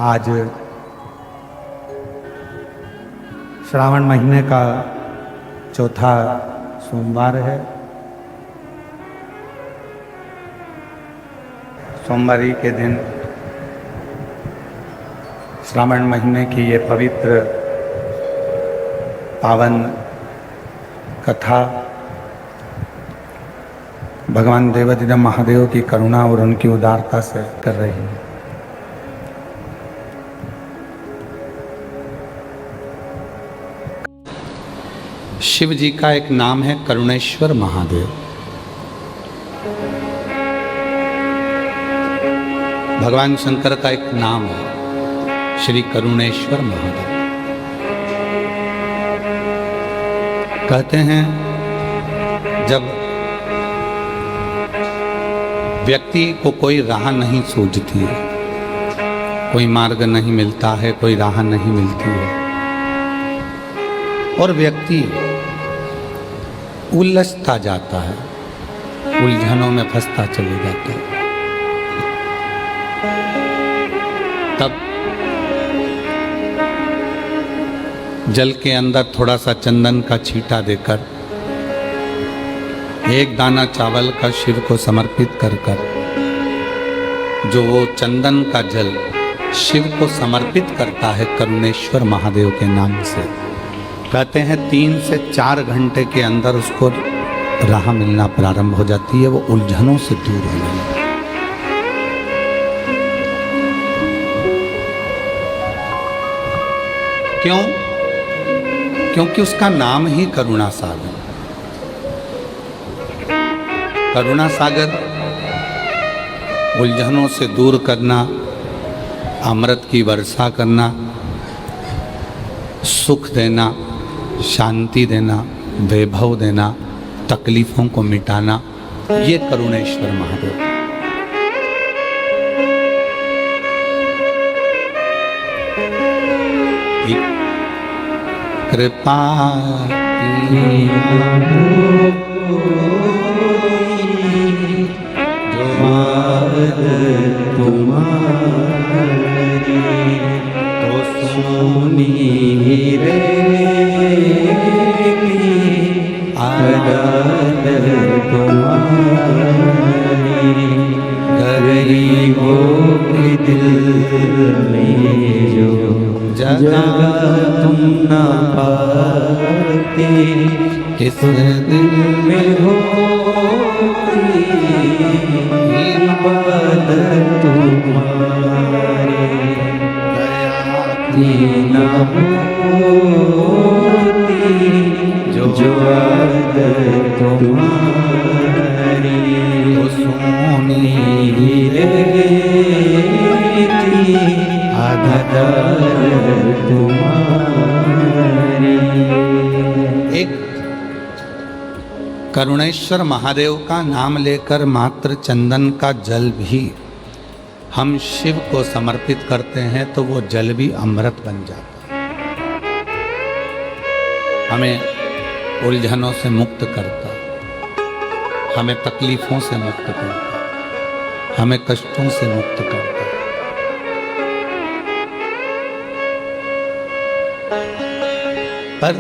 आज श्रावण महीने का चौथा सोमवार है। सोमवारी के दिन श्रावण महीने की ये पवित्र पावन कथा भगवान देवाधिदेव महादेव की करुणा और उनकी उदारता से कर रही है। शिव जी का एक नाम है करुणेश्वर महादेव। भगवान शंकर का एक नाम है श्री करुणेश्वर महादेव। कहते हैं जब व्यक्ति को कोई राह नहीं सूझती है, कोई मार्ग नहीं मिलता है, कोई राह नहीं मिलती है और व्यक्ति उलझता जाता है, उलझनों में फंसता चले जाता है, तब जल के अंदर थोड़ा सा चंदन का छींटा देकर एक दाना चावल का शिव को समर्पित कर जो वो चंदन का जल शिव को समर्पित करता है करुणेश्वर महादेव के नाम से, कहते हैं 3 से 4 घंटे के अंदर उसको राह मिलना प्रारंभ हो जाती है, वो उलझनों से दूर हो जाती है। क्यों? क्योंकि उसका नाम ही करुणा सागर। करुणा सागर उलझनों से दूर करना, अमृत की वर्षा करना, सुख देना, शांति देना, वैभव देना, तकलीफों को मिटाना, ये करुणेश्वर महादेव। कृपा तो सोनी रे आदत तुम्हारी, गरीबों के दिल में जो जगह तुम न पाते, किस दिल में हो इबादत तुम्हारी, दया होती जो आदत तुम्हारी, तो सोनी रहती आदत तुम्हारी। एक करुणेश्वर महादेव का नाम लेकर मात्र चंदन का जल भी हम शिव को समर्पित करते हैं तो वो जल भी अमृत बन जाता है, हमें उलझनों से मुक्त करता, हमें तकलीफों से मुक्त करता, हमें कष्टों से मुक्त करता। पर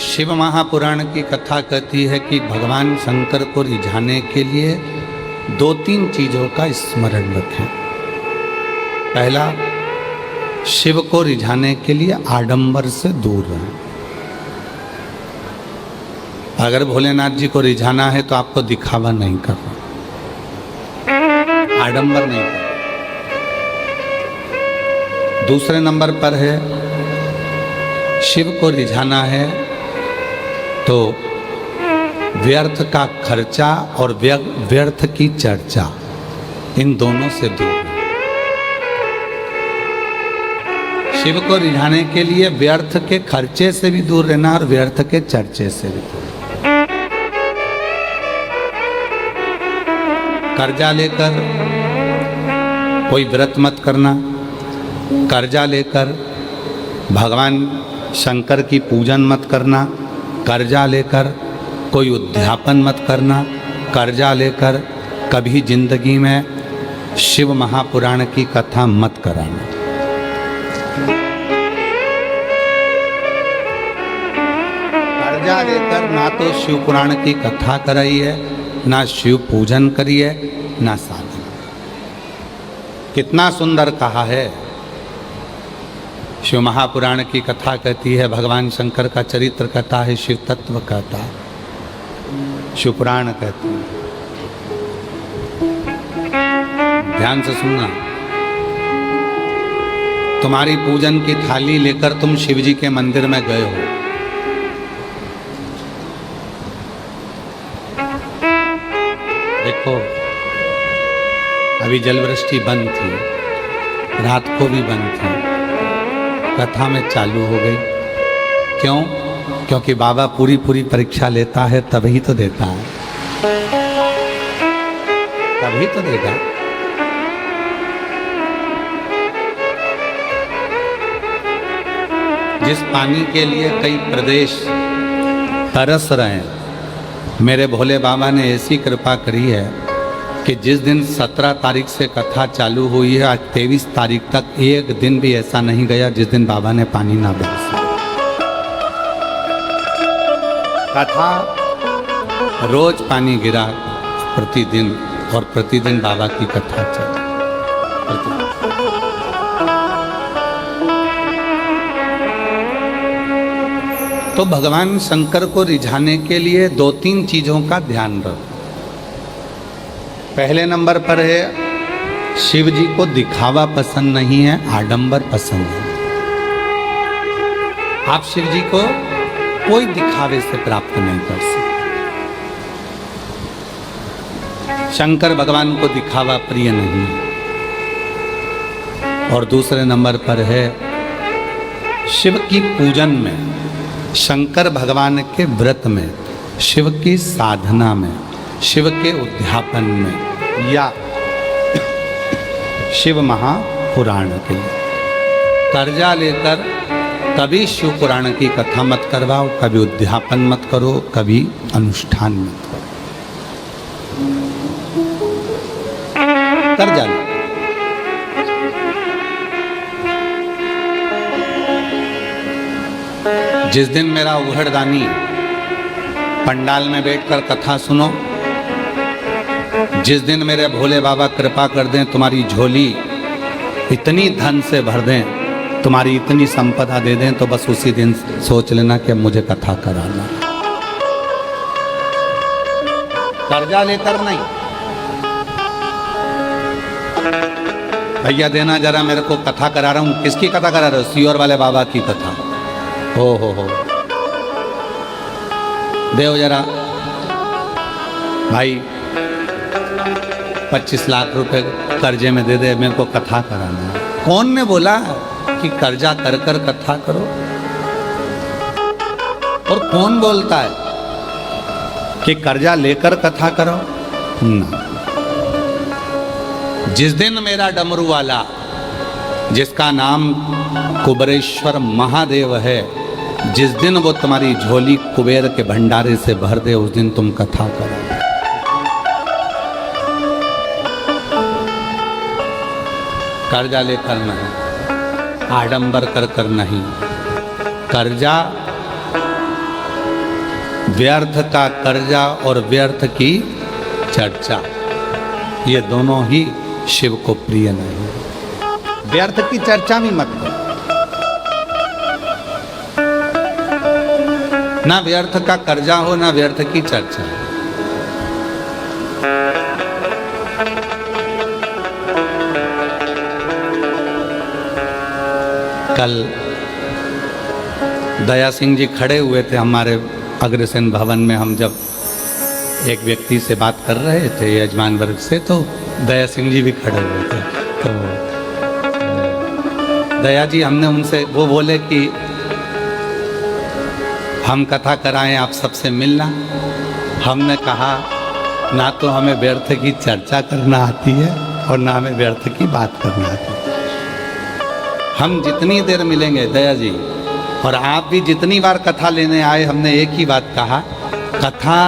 शिव महापुराण की कथा कहती है कि भगवान शंकर को रिझाने के लिए 2-3 चीजों का स्मरण रखें। पहला, शिव को रिझाने के लिए आडंबर से दूर रहें। अगर भोलेनाथ जी को रिझाना है तो आपको दिखावा नहीं करना, आडंबर नहीं करना। दूसरे नंबर पर है, शिव को रिझाना है तो व्यर्थ का खर्चा और व्यर्थ की चर्चा, इन दोनों से दूर। शिव को रिझाने के लिए व्यर्थ के खर्चे से भी दूर रहना और व्यर्थ के चर्चे से भी दूर। कर्जा लेकर कोई व्रत मत करना, कर्जा लेकर भगवान शंकर की पूजन मत करना, कर्जा लेकर कोई उद्यापन मत करना, कर्जा लेकर कभी जिंदगी में शिव महापुराण की कथा मत कराना। कर्जा लेकर ना तो शिव पुराण की कथा कराई है, ना शिव पूजन करी है, ना साधन। कितना सुंदर कहा है। शिव महापुराण की कथा कहती है, भगवान शंकर का चरित्र कहता है, शिव तत्व कहता है, शिव पुराण कहती है। ध्यान से सुनना। तुम्हारी पूजन की थाली लेकर तुम शिव जी के मंदिर में गए हो, देखो अभी जलवृष्टि बंद थी, रात को भी बंद थी, कथा में चालू हो गई। क्यों? क्योंकि बाबा पूरी परीक्षा लेता है, तभी तो देता है, तभी तो देगा। जिस पानी के लिए कई प्रदेश तरस रहे हैं, मेरे भोले बाबा ने ऐसी कृपा करी है कि जिस दिन 17 तारीख से कथा चालू हुई है, आज 23 तारीख तक एक दिन भी ऐसा नहीं गया जिस दिन बाबा ने पानी ना बरसा। कथा रोज पानी गिरा प्रतिदिन, और प्रतिदिन बाबा की कथा चली। तो भगवान शंकर को रिझाने के लिए 2-3 चीजों का ध्यान रखो। पहले नंबर पर है, शिव जी को दिखावा पसंद नहीं है, आडंबर पसंद है। आप शिव जी को कोई दिखावे से प्राप्त नहीं कर सकते। शंकर भगवान को दिखावा प्रिय नहीं है। और दूसरे नंबर पर है, शिव की पूजन में, शंकर भगवान के व्रत में, शिव की साधना में, शिव के उद्यापन में, या शिव महापुराण के लिए कर्जा लेकर कभी शिव पुराण की कथा मत करवाओ, कभी उद्यापन मत करो, कभी अनुष्ठान मत करो। कर्जा लो। जिस दिन मेरा उघड़दानी पंडाल में बैठकर कथा सुनो, जिस दिन मेरे भोले बाबा कृपा कर दें, तुम्हारी झोली इतनी धन से भर दें, तुम्हारी इतनी संपदा दे दें, तो बस उसी दिन सोच लेना कि मुझे कथा कराना। कर्जा लेकर नहीं। भैया देना जरा, मेरे को कथा करा रहा हूं। किसकी कथा करा रहे हो? सीहोर वाले बाबा की कथा। हो देव जरा भाई, 25 लाख रुपए कर्जे में दे दे, मेरे को कथा कराना है। कौन ने बोला कि कर्जा कर कर कथा करो? और कौन बोलता है कि कर्जा लेकर कथा करो? ना। जिस दिन मेरा डमरू वाला, जिसका नाम कुबेरेश्वर महादेव है, जिस दिन वो तुम्हारी झोली कुबेर के भंडारे से भर दे, उस दिन तुम कथा करो। कर्जा लेकर नहीं, आडंबर कर कर नहीं। कर्जा, व्यर्थ का कर्जा और व्यर्थ की चर्चा, ये दोनों ही शिव को प्रिय नहीं। व्यर्थ की चर्चा भी मत करो। ना व्यर्थ का कर्जा हो, ना व्यर्थ की चर्चा। कल दया सिंह जी खड़े हुए थे हमारे अग्रसेन भवन में। हम जब एक व्यक्ति से बात कर रहे थे यजमान वर्ग से, तो दया सिंह जी भी खड़े हुए थे। तो दया जी, हमने उनसे, वो बोले कि हम कथा कराएं, आप सबसे मिलना। हमने कहा, ना तो हमें व्यर्थ की चर्चा करना आती है और ना हमें व्यर्थ की बात करना आती है। हम जितनी देर मिलेंगे दया जी, और आप भी जितनी बार कथा लेने आए, हमने एक ही बात कहा, कथा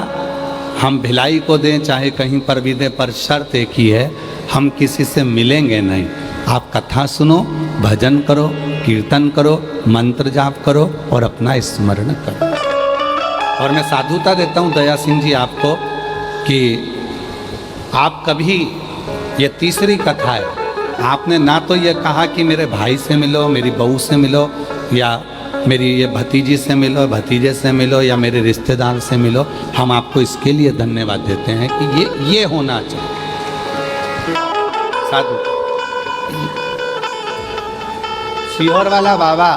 हम भिलाई को दें चाहे कहीं पर भी दें, पर शर्त एक ही है, हम किसी से मिलेंगे नहीं। आप कथा सुनो, भजन करो, कीर्तन करो, मंत्र जाप करो और अपना स्मरण करो। और मैं साधुता देता हूँ दया सिंह जी आपको कि आप कभी, ये तीसरी कथा है, आपने ना तो ये कहा कि मेरे भाई से मिलो, मेरी बहू से मिलो, या मेरी ये भतीजी से मिलो, भतीजे से मिलो, या मेरे रिश्तेदार से मिलो। हम आपको इसके लिए धन्यवाद देते हैं कि ये होना चाहिए। साधु सीहोर वाला बाबा,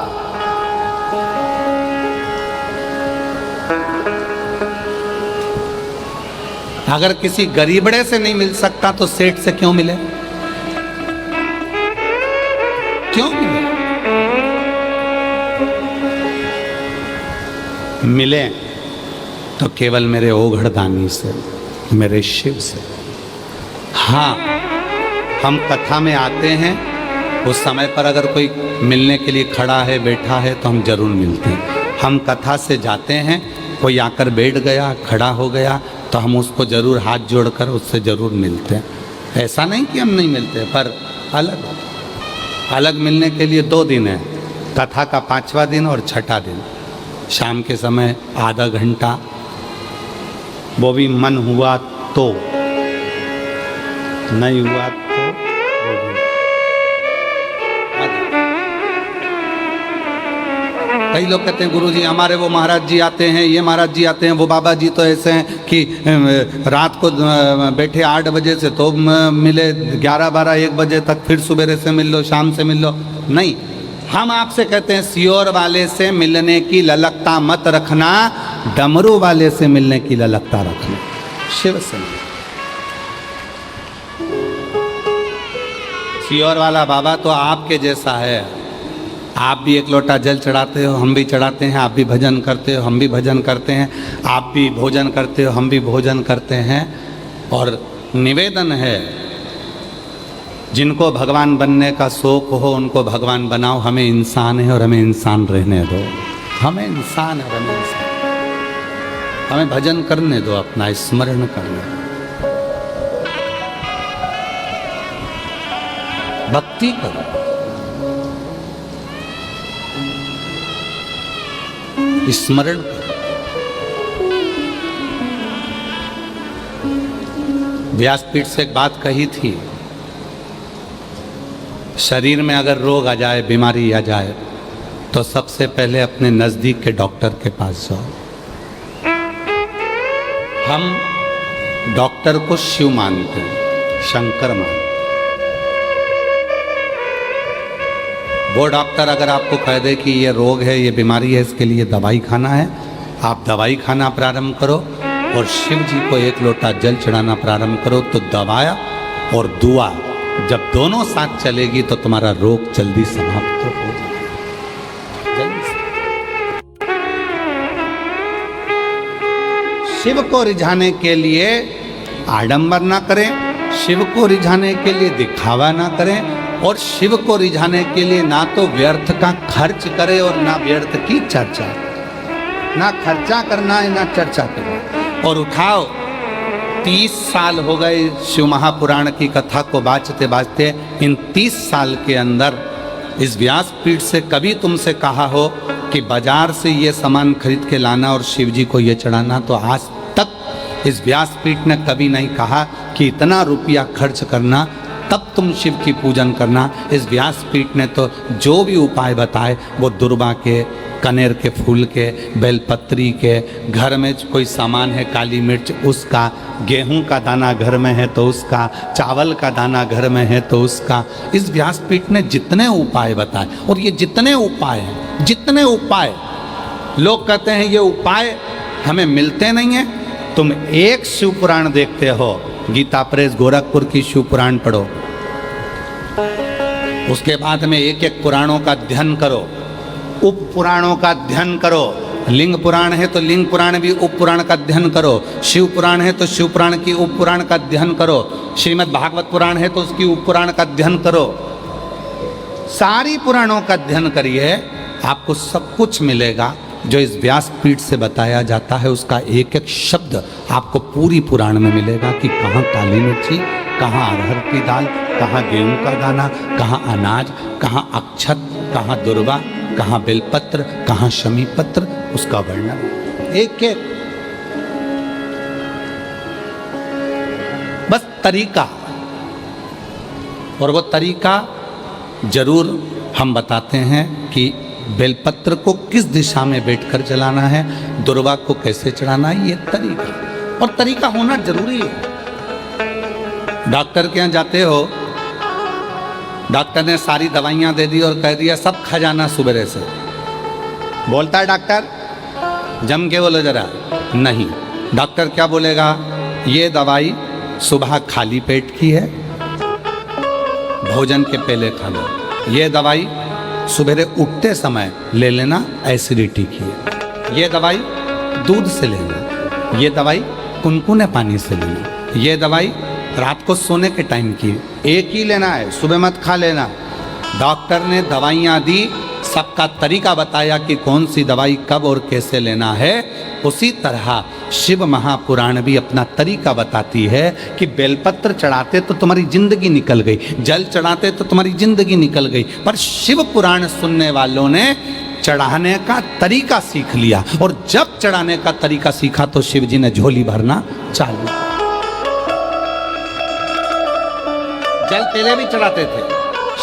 अगर किसी गरीबड़े से नहीं मिल सकता तो सेठ से क्यों मिले? क्यों मिले? मिले तो केवल मेरे ओघड़दानी से, मेरे शिव से। हाँ, हम कथा में आते हैं, उस समय पर अगर कोई मिलने के लिए खड़ा है, बैठा है, तो हम जरूर मिलते हैं। हम कथा से जाते हैं, कोई आकर बैठ गया, खड़ा हो गया, तो हम उसको जरूर हाथ जोड़कर उससे जरूर मिलते हैं। ऐसा नहीं कि हम नहीं मिलते, पर अलग अलग मिलने के लिए 2 दिन है, कथा का 5वां दिन और 6ठा दिन। शाम के समय आधा घंटा, वो भी मन हुआ तो, नहीं हुआ तो वो भी। कई लोग कहते हैं गुरुजी हमारे वो महाराज जी आते हैं, ये महाराज जी आते हैं, वो बाबा जी तो ऐसे हैं कि रात को बैठे 8 बजे से तो मिले 11, 12, 1 बजे तक, फिर सुबेरे से मिल लो, शाम से मिल लो। नहीं, हम आपसे कहते हैं सीहोर वाले से मिलने की ललकता मत रखना, डमरू वाले से मिलने की ललकता रखना। शिव से सीहोर वाला बाबा तो आपके जैसा है। आप भी 1 लोटा जल चढ़ाते हो, हम भी चढ़ाते हैं, आप भी भजन करते हो, हम भी भजन करते हैं, आप भी भोजन करते हो, हम भी भोजन करते हैं। और निवेदन है, जिनको भगवान बनने का शौक हो उनको भगवान बनाओ। हमें इंसान है और हमें इंसान रहने दो। हमें इंसान है और हमें इंसान, हमें भजन करने दो, अपना स्मरण करने दो, भक्ति करो, स्मरण करो। व्यासपीठ से एक बात कही थी, शरीर में अगर रोग आ जाए, बीमारी आ जाए, तो सबसे पहले अपने नज़दीक के डॉक्टर के पास जाओ। हम डॉक्टर को शिव मानते हैं, शंकर मानते हैं। वो डॉक्टर अगर आपको कह दे कि ये रोग है, ये बीमारी है, इसके लिए दवाई खाना है, आप दवाई खाना प्रारंभ करो और शिव जी को 1 लोटा जल चढ़ाना प्रारंभ करो। तो दवाया और दुआ जब दोनों साथ चलेगी तो तुम्हारा रोग जल्दी समाप्त हो जाएगा। जल्दी से शिव को रिझाने के लिए आडंबर ना करें, शिव को रिझाने के लिए दिखावा ना करें, और शिव को रिझाने के लिए ना तो व्यर्थ का खर्च करें और ना व्यर्थ की चर्चा। ना खर्चा करना है ना चर्चा करना। और उठाओ, 30 साल हो गए शिव महापुराण की कथा को बाँचते बाँचते। इन 30 साल के अंदर इस व्यासपीठ से कभी तुमसे कहा हो कि बाजार से ये सामान खरीद के लाना और शिव जी को ये चढ़ाना, तो आज तक इस व्यासपीठ ने कभी नहीं कहा कि इतना रुपया खर्च करना तब तुम शिव की पूजन करना। इस व्यासपीठ ने तो जो भी उपाय बताए वो दुर्बा के, कनेर के फूल के, बेलपत्री के, घर में कोई सामान है काली मिर्च उसका, गेहूं का दाना घर में है तो उसका, चावल का दाना घर में है तो उसका। इस व्यासपीठ ने जितने उपाय बताए, और ये जितने उपाय हैं, जितने उपाय लोग कहते हैं ये उपाय हमें मिलते नहीं हैं। तुम एक शिव पुराण देखते हो, गीता प्रेस गोरखपुर की शिव पुराण पढ़ो, उसके बाद में 1-1 पुराणों का अध्ययन करो, उप पुराणों का अध्ययन करो। लिंग पुराण है तो लिंग पुराण भी उप पुराण का अध्ययन करो, शिव पुराण है तो शिव पुराण की उप पुराण का अध्ययन करो, श्रीमद् भागवत पुराण है तो उसकी उप पुराण का अध्ययन करो। सारी पुराणों का अध्ययन करिए, आपको सब कुछ मिलेगा। जो इस व्यासपीठ से बताया जाता है उसका एक एक शब्द आपको पूरी पुराण में मिलेगा कि कहाँ काली मिर्ची, कहाँ अरहर की दाल, कहाँ गेहूं का दाना, कहाँ अनाज, कहाँ अक्षत, कहाँ दुर्वा, कहाँ बेलपत्र, कहाँ शमी पत्र, उसका वर्णन एक एक। बस तरीका, और वो तरीका जरूर हम बताते हैं कि बेलपत्र को किस दिशा में बैठकर चलाना है, दुर्वा को कैसे चढ़ाना है, ये तरीका, और तरीका होना जरूरी है। डॉक्टर के यहाँ जाते हो, डॉक्टर ने सारी दवाइयाँ दे दी और कह दिया सब खा जाना सुबह से। बोलता है डॉक्टर, जम के बोलो जरा, नहीं। डॉक्टर क्या बोलेगा, ये दवाई सुबह खाली पेट की है, भोजन के पहले खा लो। ये दवाई सुबह उठते समय ले लेना, एसिडिटी की है। ये दवाई दूध से लेना, ये दवाई कुनकुने पानी से लेना, ये दवाई रात को सोने के टाइम की एक ही लेना है, सुबह मत खा लेना। डॉक्टर ने दवाइयाँ दी, सबका तरीका बताया कि कौन सी दवाई कब और कैसे लेना है। उसी तरह शिव महापुराण भी अपना तरीका बताती है कि बेलपत्र चढ़ाते तो तुम्हारी जिंदगी निकल गई, जल चढ़ाते तो तुम्हारी जिंदगी निकल गई, पर शिव पुराण सुनने वालों ने चढ़ाने का तरीका सीख लिया, और जब चढ़ाने का तरीका सीखा तो शिव जी ने झोली भरना चालू। जल पहले भी चढ़ाते थे,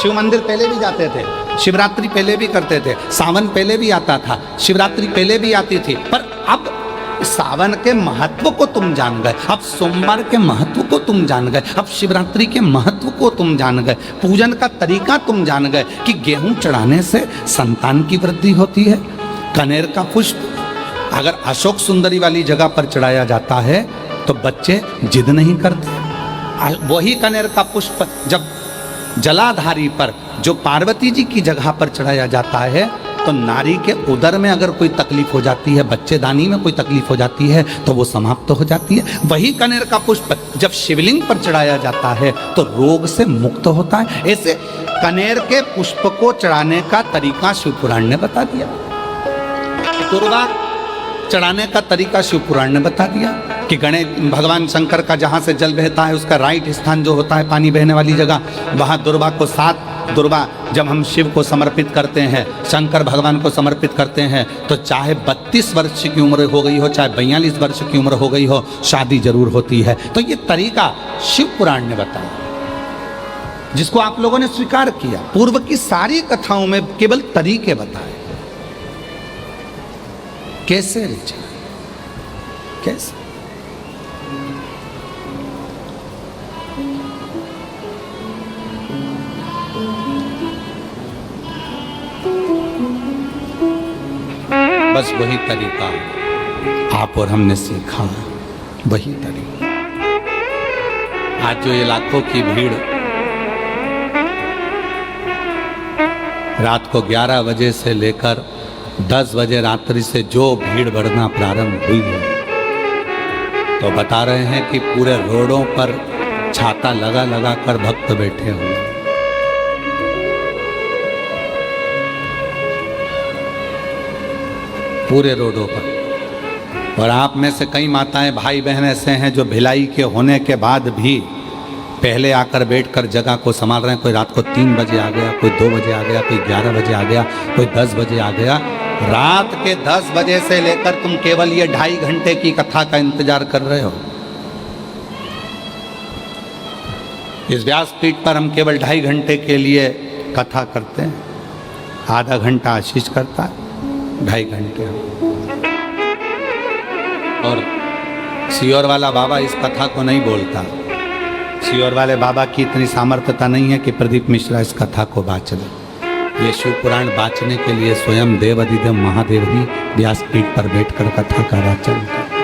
शिव मंदिर पहले भी जाते थे, शिवरात्रि पहले भी करते थे, सावन पहले भी आता था, शिवरात्रि पहले भी आती थी, पर अब सावन के महत्व को तुम जान गए, अब सोमवार के महत्व को तुम जान गए, अब शिवरात्रि के महत्व को तुम जान गए, पूजन का तरीका तुम जान गए कि गेहूं चढ़ाने से संतान की वृद्धि होती है। कनेर का पुष्प अगर अशोक सुंदरी वाली जगह पर चढ़ाया जाता है तो बच्चे जिद नहीं करते। वही कनेर का पुष्प जब जलाधारी पर, जो पार्वती जी की जगह पर चढ़ाया जाता है, तो नारी के उदर में अगर कोई तकलीफ हो जाती है, बच्चेदानी में कोई तकलीफ हो जाती है, तो वो समाप्त हो जाती है। वही कनेर का पुष्प जब शिवलिंग पर चढ़ाया जाता है तो रोग से मुक्त होता है। ऐसे कनेर के पुष्प को चढ़ाने का तरीका शिव पुराण ने बता दिया, दुर्वा चढ़ाने का तरीका शिव पुराण ने बता दिया कि गणेश भगवान शंकर का जहाँ से जल बहता है उसका राइट स्थान जो होता है पानी बहने वाली जगह, वहाँ दुर्वा को 7 दुर्वा जब हम शिव को समर्पित करते हैं, शंकर भगवान को समर्पित करते हैं, तो चाहे 32 वर्ष की उम्र हो गई हो, चाहे 42 वर्ष की उम्र हो गई हो, शादी जरूर होती है। तो ये तरीका शिव पुराण ने बताया, जिसको आप लोगों ने स्वीकार किया। पूर्व की सारी कथाओं में केवल तरीके बताए, कैसे ऋचा, कैसे। बस वही तरीका आप और हमने सीखा, वही तरीका। आज जो ये लाखों की भीड़ रात को 11 बजे से लेकर 10 बजे रात्रि से जो भीड़ बढ़ना प्रारंभ हुई है, तो बता रहे हैं कि पूरे रोडों पर छाता लगा लगा कर भक्त बैठे हुए। पूरे रोडों पर। और आप में से कई माताएं भाई बहन ऐसे हैं जो भिलाई के होने के बाद भी पहले आकर बैठकर जगह को संभाल रहे हैं। कोई रात को 3 बजे आ गया, कोई 2 बजे आ गया, कोई 11 बजे आ गया, कोई 10 बजे आ गया। रात के 10 बजे से लेकर तुम केवल ये 2.5 घंटे की कथा का इंतजार कर रहे हो। इस व्यासपीठ पर हम केवल 2.5 घंटे के लिए कथा करते हैं, आधा घंटा आशीष करता है, 2.5 घंटे। और सियोर वाला बाबा इस कथा को नहीं बोलता। सियोर वाले बाबा की इतनी सामर्थ्यता नहीं है कि प्रदीप मिश्रा इस कथा को बाँच ले। ये शिव पुराण बाँचने के लिए स्वयं देव अधिदेव महादेव ही व्यासपीठ पर बैठकर कथा का वाचन करते,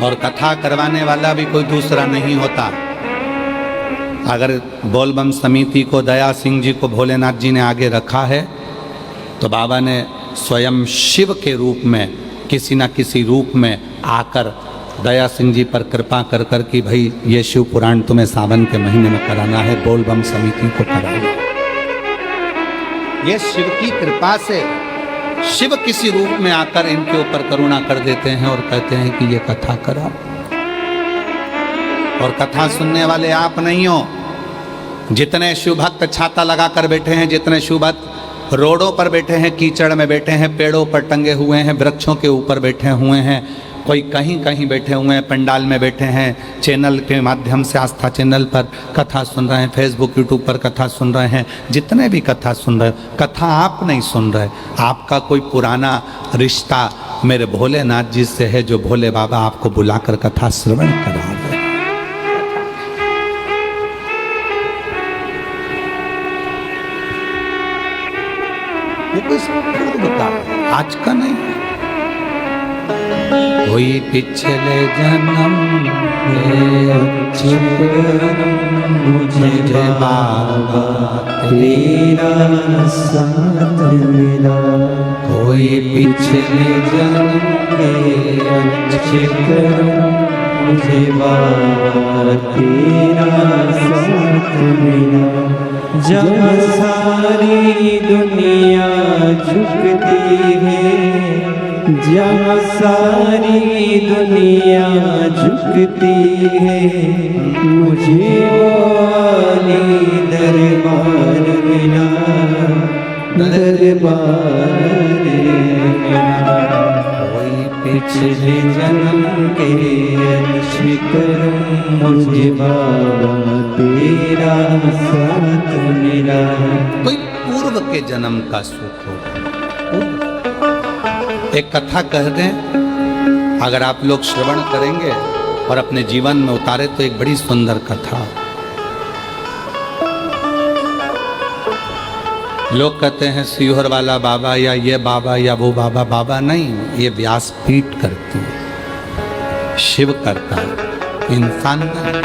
और कथा करवाने वाला भी कोई दूसरा नहीं होता। अगर बोलबम समिति को दया सिंह जी को भोलेनाथ जी ने आगे रखा है, तो बाबा ने स्वयं शिव के रूप में किसी न किसी रूप में आकर दया सिंह जी पर कृपा कर कर कि भाई ये शिव पुराण तुम्हें सावन के महीने में कराना है, बोलबम समिति को कराना। ये शिव की कृपा से शिव किसी रूप में आकर इनके ऊपर करुणा कर देते हैं और कहते हैं कि ये कथा करा। और कथा सुनने वाले आप नहीं हो। जितने शिव भक्त छाता लगाकर बैठे हैं, जितने शिव भक्त रोडों पर बैठे हैं, कीचड़ में बैठे हैं, पेड़ों पर टंगे हुए हैं, वृक्षों के ऊपर बैठे हुए हैं, कोई कहीं कहीं बैठे हुए हैं, पंडाल में बैठे हैं, चैनल के माध्यम से आस्था चैनल पर कथा सुन रहे हैं, फेसबुक यूट्यूब पर कथा सुन रहे हैं, जितने भी कथा सुन रहे हो, कथा आप नहीं सुन रहे। आपका कोई पुराना रिश्ता मेरे भोलेनाथ जी से है, जो भोले बाबा आपको बुलाकर कथा श्रवण करा रहे। आज का नहीं, कोई पिछले जन्म मुझे बाबा तेरा साथ मिला, कोई पिछले जन्म के अच्छे कर्म मुझे बाबा तेरा साथ मिला। जब सारी दुनिया झुकती है, जब सारी दुनिया झुकती है, मुझे वाली दरबार मिला, दरबार मिला। कोई पिछले जन्म के अच्छे कर्म मुझे बाबा तेरा साथ मिला। कोई पूर्व के जन्म का सुख हो। एक कथा कह दें, अगर आप लोग श्रवण करेंगे और अपने जीवन में उतारे तो एक बड़ी सुंदर कथा। लोग कहते हैं सीहोर वाला बाबा या ये बाबा या वो बाबा। बाबा नहीं, ये व्यासपीठ करती है, शिव करता है, इंसान नहीं।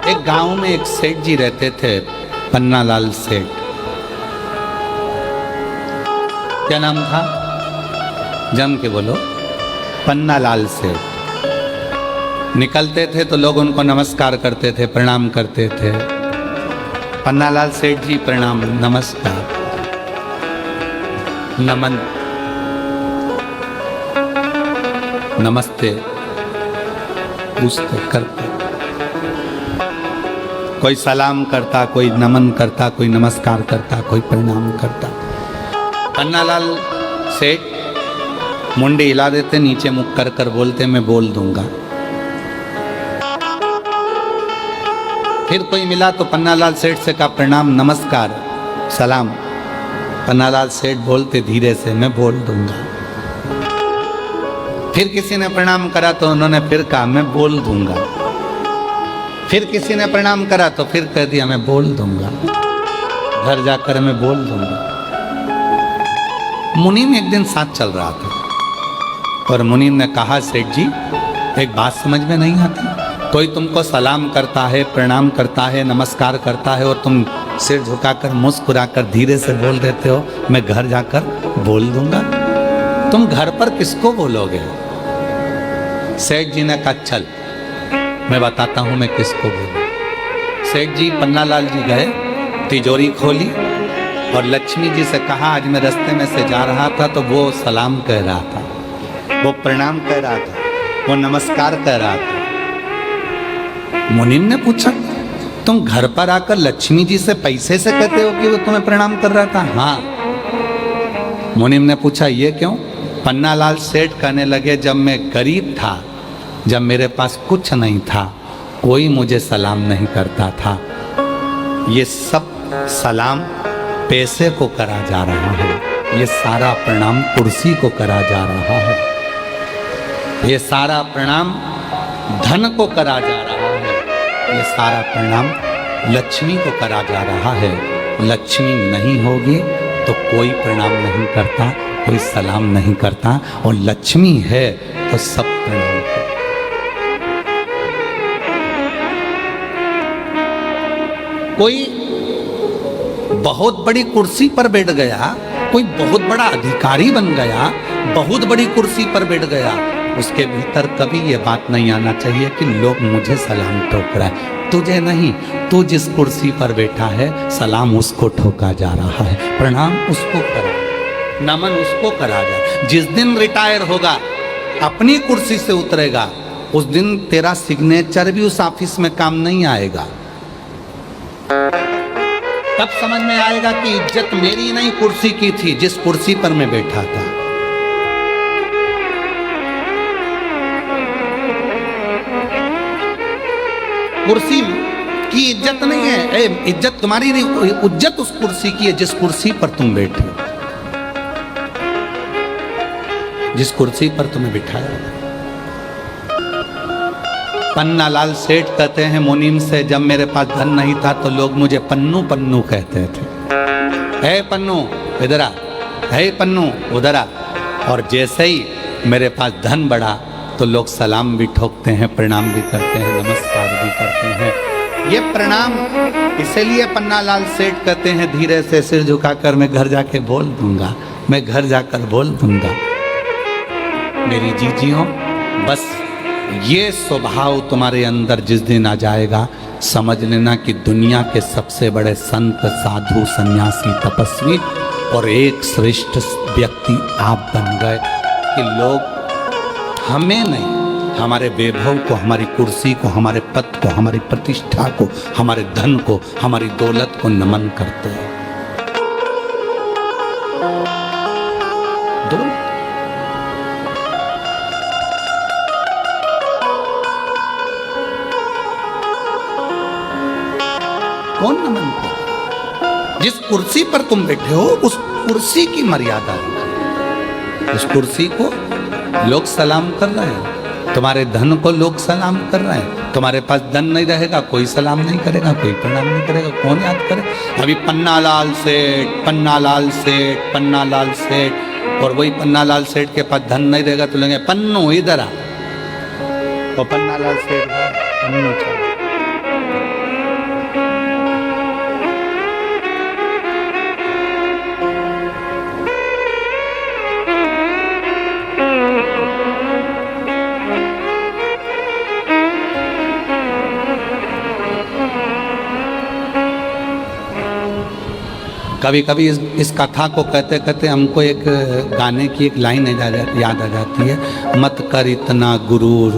एक गांव में एक सेठ जी रहते थे, पन्नालाल सेठ। क्या नाम था? जम के बोलो। पन्नालाल सेठ। निकलते थे तो लोग उनको नमस्कार करते थे, प्रणाम करते थे। पन्नालाल सेठ जी प्रणाम, नमस्कार, नमन, नमस्ते पूछते करते। कोई सलाम करता, कोई नमन करता, कोई नमस्कार करता, कोई प्रणाम करता। पन्नालाल सेठ मुंडी हिला देते, नीचे मुख कर कर बोलते मैं बोल दूंगा। फिर कोई मिला तो पन्नालाल सेठ से कहा प्रणाम, नमस्कार, सलाम। पन्नालाल सेठ बोलते धीरे से मैं बोल दूंगा। फिर किसी ने प्रणाम करा तो उन्होंने फिर कहा मैं बोल दूंगा। फिर किसी ने प्रणाम करा तो फिर कह दिया मैं बोल दूंगा, घर जाकर मैं बोल दूंगा। मुनीम एक दिन साथ चल रहा था और मुनीम ने कहा सेठ जी एक बात समझ में नहीं आती, कोई तुमको सलाम करता है, प्रणाम करता है, नमस्कार करता है और तुम सिर झुकाकर मुस्कुराकर धीरे से बोल देते हो मैं घर जाकर बोल दूंगा। तुम घर पर किसको बोलोगे? सेठ जी ने कहा चल मैं बताता हूं मैं किसको बोलूं। सेठ जी पन्नालाल जी गए, तिजोरी खोली और लक्ष्मी जी से कहा आज मैं रास्ते में से जा रहा था तो वो सलाम कह रहा था, वो प्रणाम कह रहा था, वो नमस्कार कह रहा था। मुनीम ने पूछा तुम घर पर आकर लक्ष्मी जी से पैसे से कहते हो कि वो तुम्हें प्रणाम कर रहा था? हाँ। मुनीम ने पूछा ये क्यों? पन्नालाल सेठ कहने लगे जब मैं गरीब था, जब मेरे पास कुछ नहीं था, कोई मुझे सलाम नहीं करता था, ये सब सलाम पैसे को करा जा रहा है, ये सारा प्रणाम कुर्सी को करा जा रहा है, ये सारा प्रणाम धन को करा जा रहा है, ये सारा प्रणाम लक्ष्मी को करा जा रहा है। लक्ष्मी नहीं होगी तो कोई प्रणाम नहीं करता, कोई सलाम नहीं करता, और लक्ष्मी है तो सब प्रणाम करता। कोई बहुत बड़ी कुर्सी पर बैठ गया, कोई बहुत बड़ा अधिकारी बन गया, बहुत बड़ी कुर्सी पर बैठ गया, उसके भीतर कभी ये बात नहीं आना चाहिए कि लोग मुझे सलाम ठोक रहा है। तुझे नहीं, तू जिस कुर्सी पर बैठा है सलाम उसको ठोका जा रहा है, प्रणाम उसको करा, नमन उसको करा जा। जिस दिन रिटायर होगा, अपनी कुर्सी से उतरेगा, उस दिन तेरा सिग्नेचर भी उस ऑफिस में काम नहीं आएगा। तब समझ में आएगा कि इज्जत मेरी नहीं कुर्सी की थी, जिस कुर्सी पर मैं बैठा था। कुर्सी की इज्जत नहीं है, इज्जत तुम्हारी नहीं, इज्जत उस कुर्सी की है जिस कुर्सी पर तुम बैठे, जिस कुर्सी पर तुम्हें बिठाया। पन्नालाल सेठ कहते हैं मुनीम से, जब मेरे पास धन नहीं था तो लोग मुझे पन्नू पन्नू कहते थे। है पन्नू इधर आ, है पन्नू उधर आ। और जैसे ही मेरे पास धन बढ़ा तो लोग सलाम भी ठोकते हैं, प्रणाम भी करते हैं, नमस्कार भी करते हैं। ये प्रणाम इसलिए पन्नालाल सेठ कहते हैं, धीरे से सिर झुकाकर मैं घर जाके बोल दूंगा, मैं घर जाकर बोल दूंगा। मेरी जीजियों, बस ये स्वभाव तुम्हारे अंदर जिस दिन आ जाएगा, समझ लेना कि दुनिया के सबसे बड़े संत, साधु, सन्यासी, तपस्वी और एक श्रेष्ठ व्यक्ति आप बन गए कि लोग हमें नहीं, हमारे वैभव को, हमारी कुर्सी को, हमारे पद को, हमारी प्रतिष्ठा को, हमारे धन को, हमारी दौलत को नमन करते हैं। कौन नमन करे? जिस कुर्सी पर तुम बैठे हो उस कुर्सी की मर्यादा रखो। उस कुर्सी को लोग सलाम कर रहे हैं, तुम्हारे धन को लोग सलाम कर रहे हैं। तुम्हारे पास धन नहीं रहेगा, कोई सलाम नहीं करेगा, कोई प्रणाम नहीं करेगा, कौन याद करे? अभी पन्नालाल सेठ, पन्नालाल सेठ, पन्नालाल सेठ, और वही पन्नालाल सेठ के पास धन नहीं रहेगा तो लेंगे पन्नू इधर आ, तो पन्नालाल सेठ पन्नू चल। कभी कभी इस कथा को कहते कहते हमको एक गाने की एक लाइन याद आ जाती है, मत कर इतना गुरूर,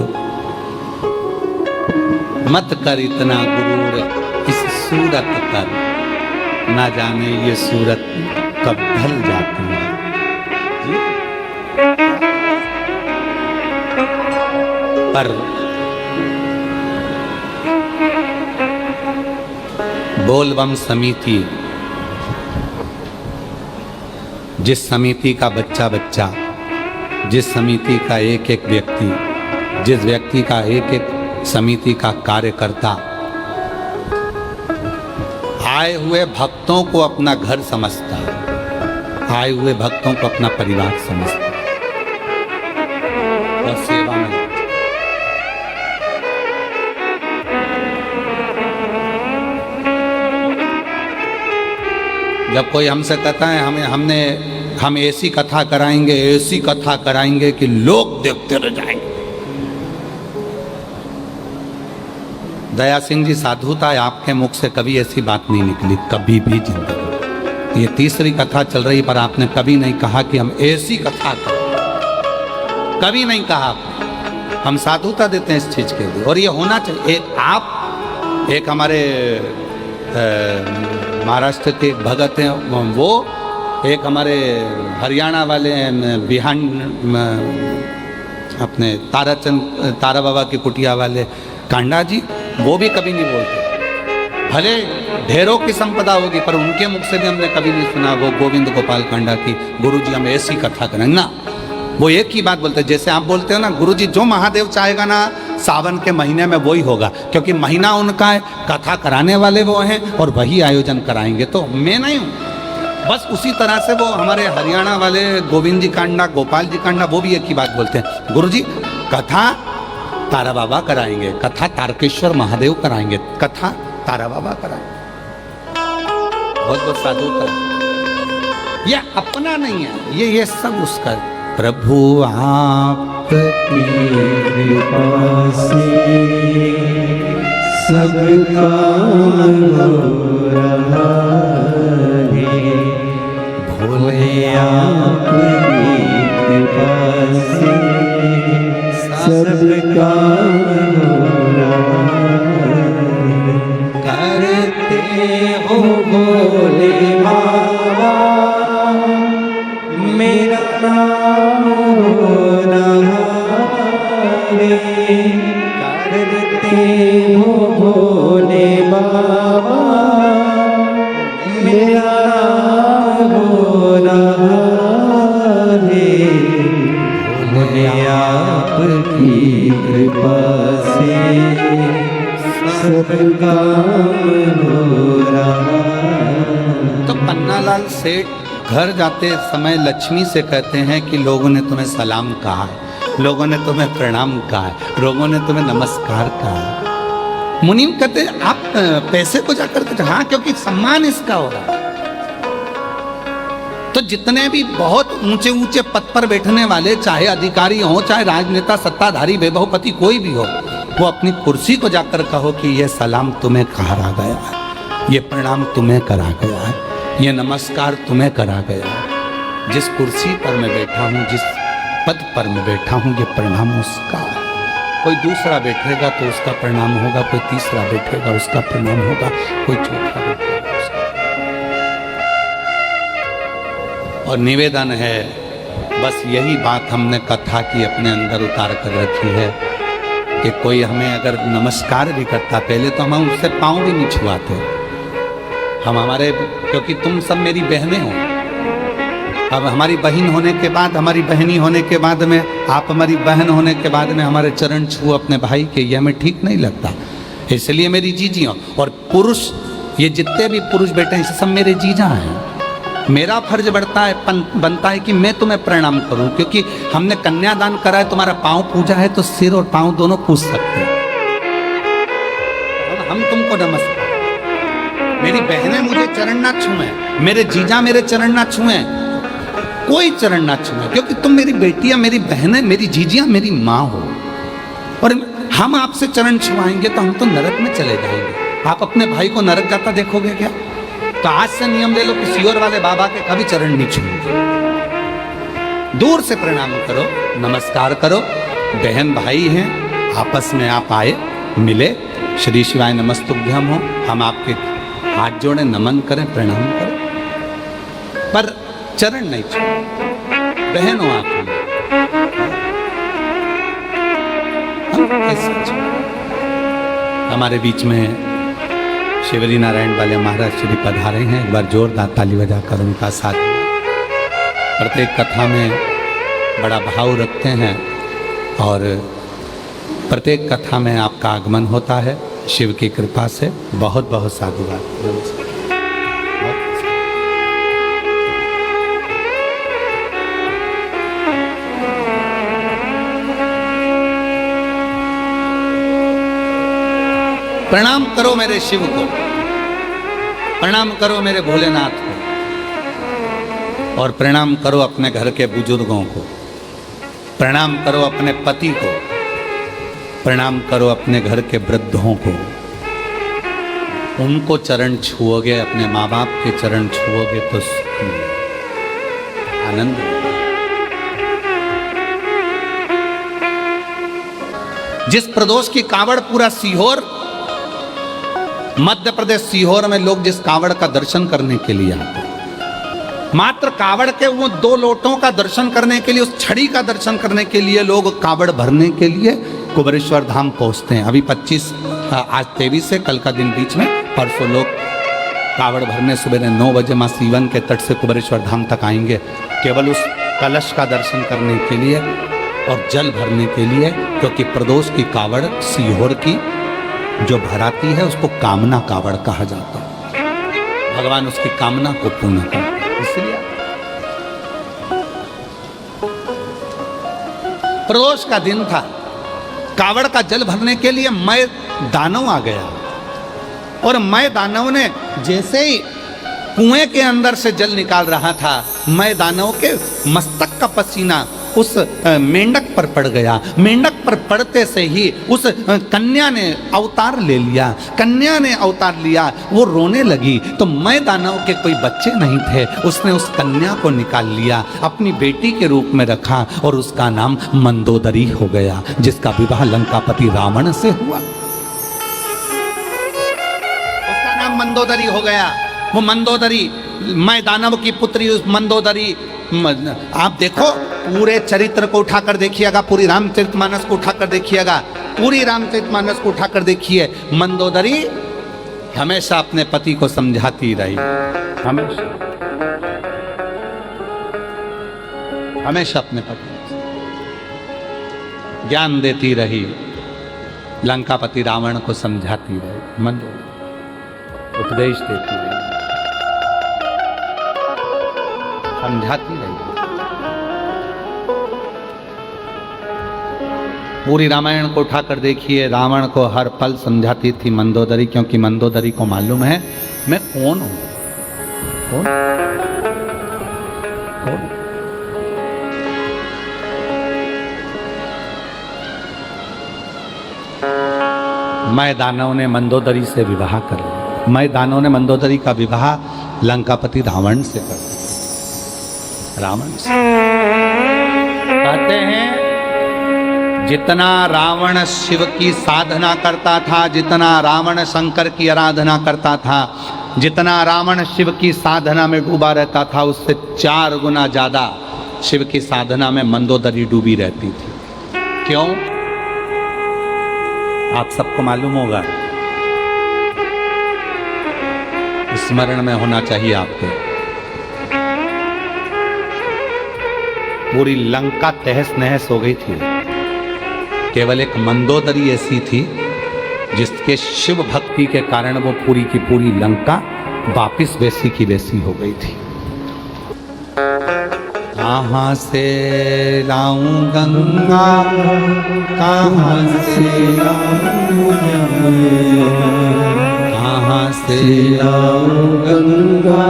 मत कर इतना गुरूर, इस सूरत कर, ना जाने ये सूरत कब ढल जाती है। पर बोलबम समिति, जिस समिति का बच्चा बच्चा, जिस समिति का एक एक व्यक्ति, जिस व्यक्ति का एक एक समिति का कार्यकर्ता आए हुए भक्तों को अपना घर समझता, आए हुए भक्तों को अपना परिवार समझता और सेवा में। जब कोई हमसे कहता है हम ऐसी कथा कराएंगे, ऐसी कथा कराएंगे कि लोग देखते रह जाएंगे। दया सिंह जी साधु था, आपके मुख से कभी ऐसी बात नहीं निकली, कभी भी जिंदगी। ये तीसरी कथा चल रही, पर आपने कभी नहीं कहा कि हम ऐसी कथा करें, कभी नहीं कहा। हम साधुता देते हैं इस चीज के लिए, और ये होना चाहिए। एक हमारे महाराष्ट्र के भगत हैं, वो एक हमारे हरियाणा वाले बिहान अपने तारा बाबा की कुटिया वाले कांडा जी, वो भी कभी नहीं बोलते। भले ढेरों की संपदा होगी, पर उनके मुख से भी हमने कभी नहीं सुना वो गोविंद गोपाल कांडा की, गुरुजी हम ऐसी कथा करेंगे ना। वो एक ही बात बोलते हैं, जैसे आप बोलते हो ना, गुरुजी जो महादेव चाहेगा ना सावन के महीने में वही होगा, क्योंकि महीना उनका है, कथा कराने वाले वो हैं और वही आयोजन कराएंगे, तो मैं नहीं हूँ। बस उसी तरह से वो हमारे हरियाणा वाले गोविंद जी कांडा, गोपाल जी कांडा, वो भी एक ही बात बोलते हैं, गुरुजी कथा तारा बाबा कराएंगे, कथा तारकेश्वर महादेव कराएंगे, कथा तारा बाबा कराएंगे। बहुत बहुत साधु, ये अपना नहीं है, ये सब उसका। प्रभु आपकी कृपा से सब काम हो रहा है, भोले आपकी कृपा से सब काम हो रहा है। करते हो भोले बाबा मेरा नाम हो रहा है, करते हो भोले बाबा मेरा नाम हो रहा है, भोले आपकी कृपा से सब काम हो रहा है। तो पन्नालाल सेठ घर जाते समय लक्ष्मी से कहते हैं कि लोगों ने तुम्हें सलाम कहा है, लोगों ने तुम्हें प्रणाम कहा है, लोगों ने तुम्हें नमस्कार कहा है। मुनीम कहते हैं आप पैसे को जाकर के, हाँ क्योंकि सम्मान इसका हो रहा है। तो जितने भी बहुत ऊंचे ऊंचे पद पर बैठने वाले, चाहे अधिकारी हो, चाहे राजनेता, सत्ताधारी, वैभवपति कोई भी हो, वो अपनी कुर्सी को जाकर कहो कि ये सलाम तुम्हें करा गया है, ये प्रणाम तुम्हें करा गया है, ये नमस्कार तुम्हें करा गया है। जिस कुर्सी पर मैं बैठा हूँ, जिस पद पर मैं बैठा हूँ, ये प्रणाम उसका है। कोई दूसरा बैठेगा तो उसका प्रणाम होगा, कोई तीसरा बैठेगा उसका प्रणाम होगा, कोई चौथा बैठेगा उसका। और निवेदन है, बस यही बात हमने कथा की अपने अंदर उतार कर रखी है कि कोई हमें अगर नमस्कार भी करता, पहले तो हम उससे पाँव भी नहीं छुआते। हम हमारे, क्योंकि तुम सब मेरी बहनें हो, अब हमारी बहन होने के बाद, हमारी बहनी होने के बाद में, आप हमारी बहन होने के बाद में हमारे चरण छू अपने भाई के, ये हमें ठीक नहीं लगता। इसलिए मेरी जीजी हो। और पुरुष, ये जितने भी पुरुष बैठे हैं सब मेरे जीजा हैं। मेरा फर्ज बनता है कि मैं तुम्हें प्रणाम करूं, क्योंकि हमने कन्यादान करा है, तुम्हारा पाँव पूजा है, तो सिर और पाँव दोनों पूज सकते हैं। हम तुमको नमस्कार। मेरी बहनें मुझे चरण ना छुएं, मेरे जीजा मेरे चरण ना छुएं, कोई चरण ना छुएं, क्योंकि तुम मेरी बेटियां, मेरी बहनें, मेरी जीजियां, मेरी माँ हो। और हम आपसे चरण छुआएंगे तो हम तो नरक में चले जाएंगे। आप अपने भाई को नरक जाता देखोगे क्या? तो आज से नियम ले लो कि सीहोर वाले बाबा के कभी चरण नहीं छूएंगे। दूर से प्रणाम करो, नमस्कार करो। बहन भाई हैं, आपस में आप आए, मिले, श्री शिवाय नमस्तुभ्यम हो, हम आपके हाथ जोड़े, नमन करें, प्रणाम करें, पर चरण नहीं छूए। बहन हो आप, हम कैसे छूए? हमारे बीच में शिवरी नारायण वाले महाराज श्री पधारे हैं। एक बार जोरदार ताली बजाकर उनका साथ। प्रत्येक कथा में बड़ा भाव रखते हैं और प्रत्येक कथा में आपका आगमन होता है शिव की कृपा से। बहुत बहुत साधुवाद। प्रणाम करो मेरे शिव को, प्रणाम करो मेरे भोलेनाथ को, और प्रणाम करो अपने घर के बुजुर्गों को, प्रणाम करो अपने पति को, प्रणाम करो अपने घर के वृद्धों को। उनको चरण छुओगे, अपने माँ बाप के चरण छुओगे तो सुख मिलेगा, आनंद मिलेगा। जिस प्रदोष की कावड़ पूरा सीहोर, मध्य प्रदेश सीहोर में लोग जिस कावड़ का दर्शन करने के लिए आते हैं, मात्र कावड़ के वो 2 लोटों का दर्शन करने के लिए, उस छड़ी का दर्शन करने के लिए लोग कावड़ भरने के लिए कुबेरेश्वर धाम पहुंचते हैं। अभी 25, आज 23 से कल का दिन बीच में, परसों लोग कावड़ भरने सुबह 9 बजे माँ सीवन के तट से कुबेरेश्वर धाम तक आएंगे, केवल उस कलश का दर्शन करने के लिए और जल भरने के लिए, क्योंकि प्रदोष की कावड़ सीहोर की जो भराती है उसको कामना कावड़ कहा जाता है। भगवान उसकी कामना को पूर्ण करते हैं। इसलिए प्रदोष का दिन था, कावड़ का जल भरने के लिए मय दानव आ गया, और मय दानव ने जैसे ही कुएं के अंदर से जल निकाल रहा था, मय दानव के मस्तक का पसीना उस मेंढक पर पड़ गया। मेंढक पर पड़ते से ही उस कन्या ने अवतार ले लिया। कन्या ने अवतार लिया, वो रोने लगी तो मैं दानव के कोई बच्चे नहीं थे, उसने उस कन्या को निकाल लिया, अपनी बेटी के रूप में रखा और उसका नाम मंदोदरी हो गया, जिसका विवाह लंकापति रावण से हुआ। उसका नाम मंदोदरी हो गया। वो मंदोदरी, मैं दानव की पुत्री उस मंदोदरी। आप देखो, पूरे चरित्र को उठाकर देखिएगा, पूरी रामचरितमानस को उठाकर देखिएगा, पूरी रामचरितमानस को उठाकर देखिए। मंदोदरी हमेशा अपने पति को समझाती रही, हमेशा हमेशा अपने पति को ज्ञान देती रही, लंकापति रावण को समझाती रही, मंदोदरी उपदेश देती रही, समझाती रही। पूरी रामायण को उठाकर देखिए, रावण को हर पल समझाती थी मंदोदरी, क्योंकि मंदोदरी को मालूम है मैं कौन हूं। कौन? कौन? मैं दानव ने मंदोदरी से विवाह कर लिया। मैं दानव ने मंदोदरी का विवाह लंकापति रावण से कर दिया। रावण से कहते हैं, जितना रावण शिव की साधना करता था, जितना रावण शंकर की आराधना करता था, जितना रावण शिव की साधना में डूबा रहता था, उससे 4 गुना ज्यादा शिव की साधना में मंदोदरी डूबी रहती थी। क्यों? आप सबको मालूम होगा, स्मरण में होना चाहिए आपके। पूरी लंका तहस नहस हो गई थी, केवल एक मंदोदरी ऐसी थी जिसके शिव भक्ति के कारण वो पूरी की पूरी लंका वापिस वैसी की वैसी हो गई थी। कहाँ से लाऊं गंगा, कहाँ से लाऊं यमुना, कहाँ से लाऊं गंगा,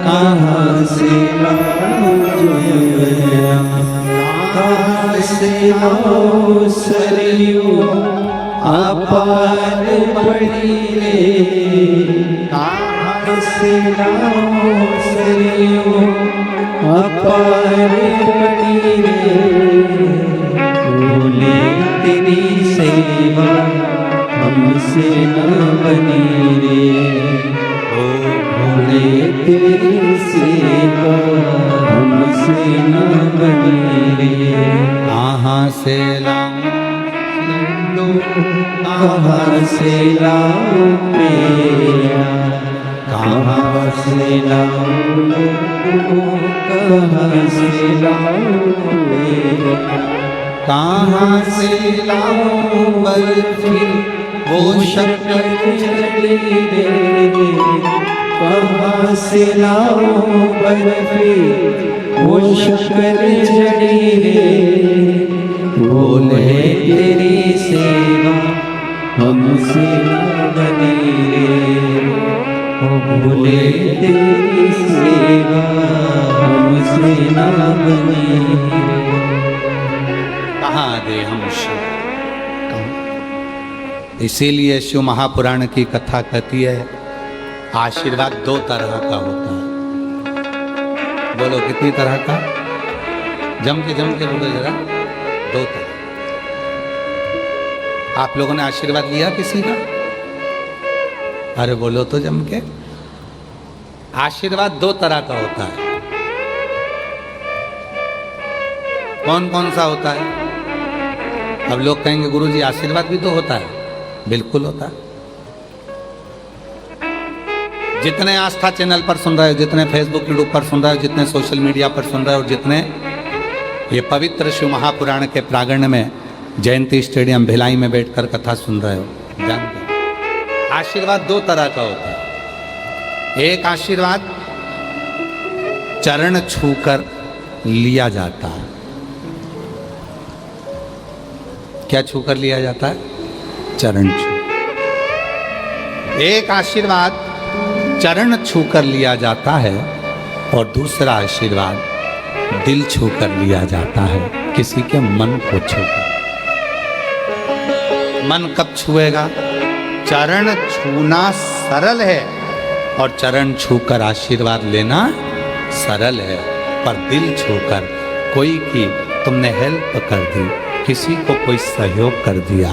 कहाँ से लाऊं यमुना, कहाँ से लाऊं सरयू अपार बड़ी रे, कहाँ से लाऊं सरयू अपार बड़ी रे, भूले तेरी सेवा हमसे न बनी रे, ओ भूले तेरी सेवा हमसे न बनी रे। कहाँ से लाऊं सिंधु, कहाँ से लाऊं पेड़ा, कहाँ से लाऊं कहाँ से लाऊं पेड़ा, कहाँ से लाऊं बर्फी वो शक्कर जड़ी रे, कहाँ से लाऊं बर्फी वो शक्कर जड़ी रे, बोले तेरी सेवा हमसे न बनी रे, बोले तेरी सेवा हमसे न बनी रे। कहाँ दे हम शिव, इसीलिए शिव महापुराण की कथा कहती है, आशीर्वाद 2 तरह का होता है। बोलो कितनी तरह का? जम के बोलो जरा। 2 तरह। आप लोगों ने आशीर्वाद लिया किसी का? अरे बोलो तो जम के। आशीर्वाद 2 तरह का होता है। कौन कौन सा होता है? अब लोग कहेंगे गुरुजी आशीर्वाद भी तो होता है। बिल्कुल होता है। जितने आस्था चैनल पर सुन रहे हो, जितने फेसबुक यूट्यूब पर सुन रहे हो, जितने सोशल मीडिया पर सुन रहे हो, जितने ये पवित्र शिव महापुराण के प्रांगण में जयंती स्टेडियम भिलाई में बैठकर कथा सुन रहे हो, जानते हो आशीर्वाद 2 तरह का होता है। एक आशीर्वाद चरण छूकर लिया जाता है। क्या छूकर लिया जाता है? चरण छू। एक आशीर्वाद चरण छूकर लिया जाता है और दूसरा आशीर्वाद दिल छू कर लिया जाता है, किसी के मन को छूकर। मन कब छुएगा? चरण छूना सरल है और चरण छूकर आशीर्वाद लेना सरल है, पर दिल छूकर कोई की तुमने हेल्प कर दी, किसी को कोई सहयोग कर दिया,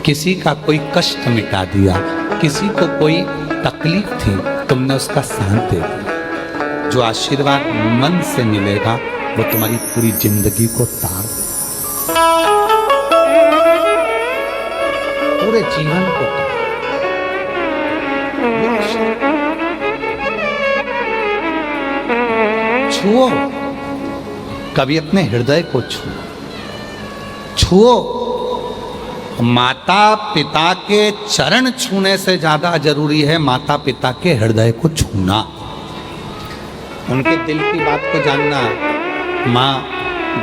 किसी का कोई कष्ट मिटा दिया, किसी को कोई तकलीफ थी, तुमने उसका साथ दे दिया। जो आशीर्वाद मन से मिलेगा वो तुम्हारी पूरी जिंदगी को तार देगा, पूरे जीवन को तार। छुओ, कभी अपने हृदय को छुओ, छुओ। माता पिता के चरण छूने से ज्यादा जरूरी है माता पिता के हृदय को छूना, उनके दिल की बात को जानना। माँ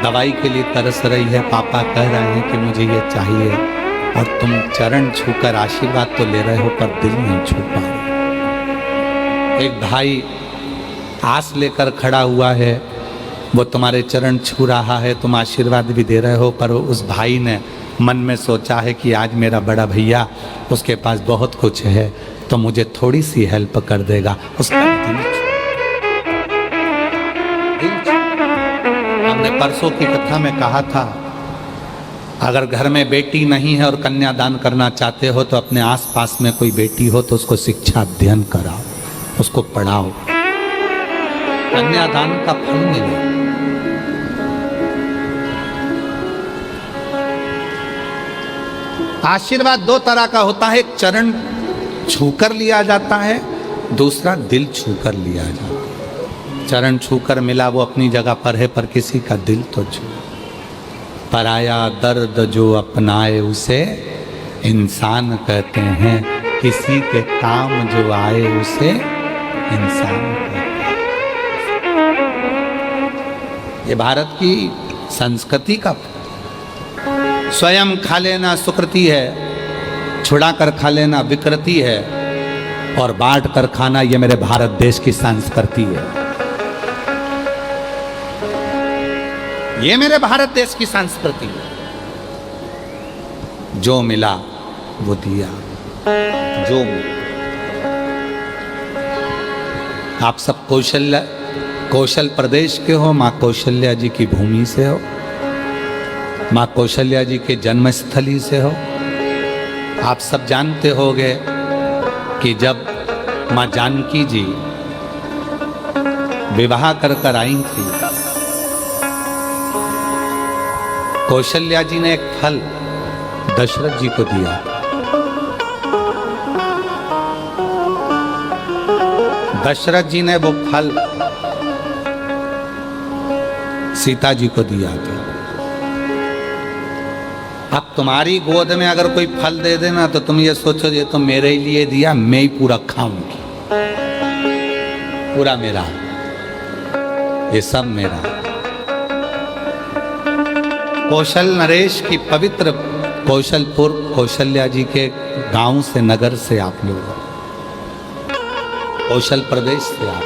दवाई के लिए तरस रही है, पापा कह रहे हैं कि मुझे ये चाहिए, और तुम चरण छूकर आशीर्वाद तो ले रहे हो पर दिल नहीं छू पा रहे। एक भाई आस लेकर खड़ा हुआ है, वो तुम्हारे चरण छू रहा है, तुम आशीर्वाद भी दे रहे हो, पर उस भाई ने मन में सोचा है कि आज मेरा बड़ा भैया, उसके पास बहुत कुछ है तो मुझे थोड़ी सी हेल्प कर देगा। उसका दिल हमने परसों की कथा में कहा था, अगर घर में बेटी नहीं है और कन्यादान करना चाहते हो तो अपने आसपास में कोई बेटी हो तो उसको शिक्षा अध्ययन कराओ, उसको पढ़ाओ, कन्यादान का फल मिले। आशीर्वाद दो तरह का होता है, एक चरण छूकर लिया जाता है, दूसरा दिल छूकर लिया जाता है। चरण छूकर मिला वो अपनी जगह पर है, पर किसी का दिल तो छू। पराया दर्द जो अपनाए उसे इंसान कहते हैं, किसी के काम जो आए उसे इंसान कहते हैं। ये भारत की संस्कृति का, स्वयं खा लेना सुकृति है, छुड़ा कर खा लेना विकृति है, और बांट कर खाना ये मेरे भारत देश की संस्कृति है। ये मेरे भारत देश की संस्कृति है। जो मिला वो दिया, जो मिला। आप सब कौशल प्रदेश के हो, माँ कौशल्या जी की भूमि से हो, माँ कौशल्या जी के जन्मस्थली से हो। आप सब जानते होंगे कि जब माँ जानकी जी विवाह कर आई थी, कौशल्या जी ने एक फल दशरथ जी को दिया। दशरथ जी ने वो फल सीता जी को दिया था। अब तुम्हारी गोद में अगर कोई फल दे देना तो तुम ये सोचो ये तो मेरे लिए दिया, मैं ही पूरा खाऊंगी, पूरा मेरा, ये सब मेरा। कौशल नरेश की पवित्र कौशलपुर कौशल्या जी के गांव से, नगर से आप लोग, कौशल प्रदेश से आप।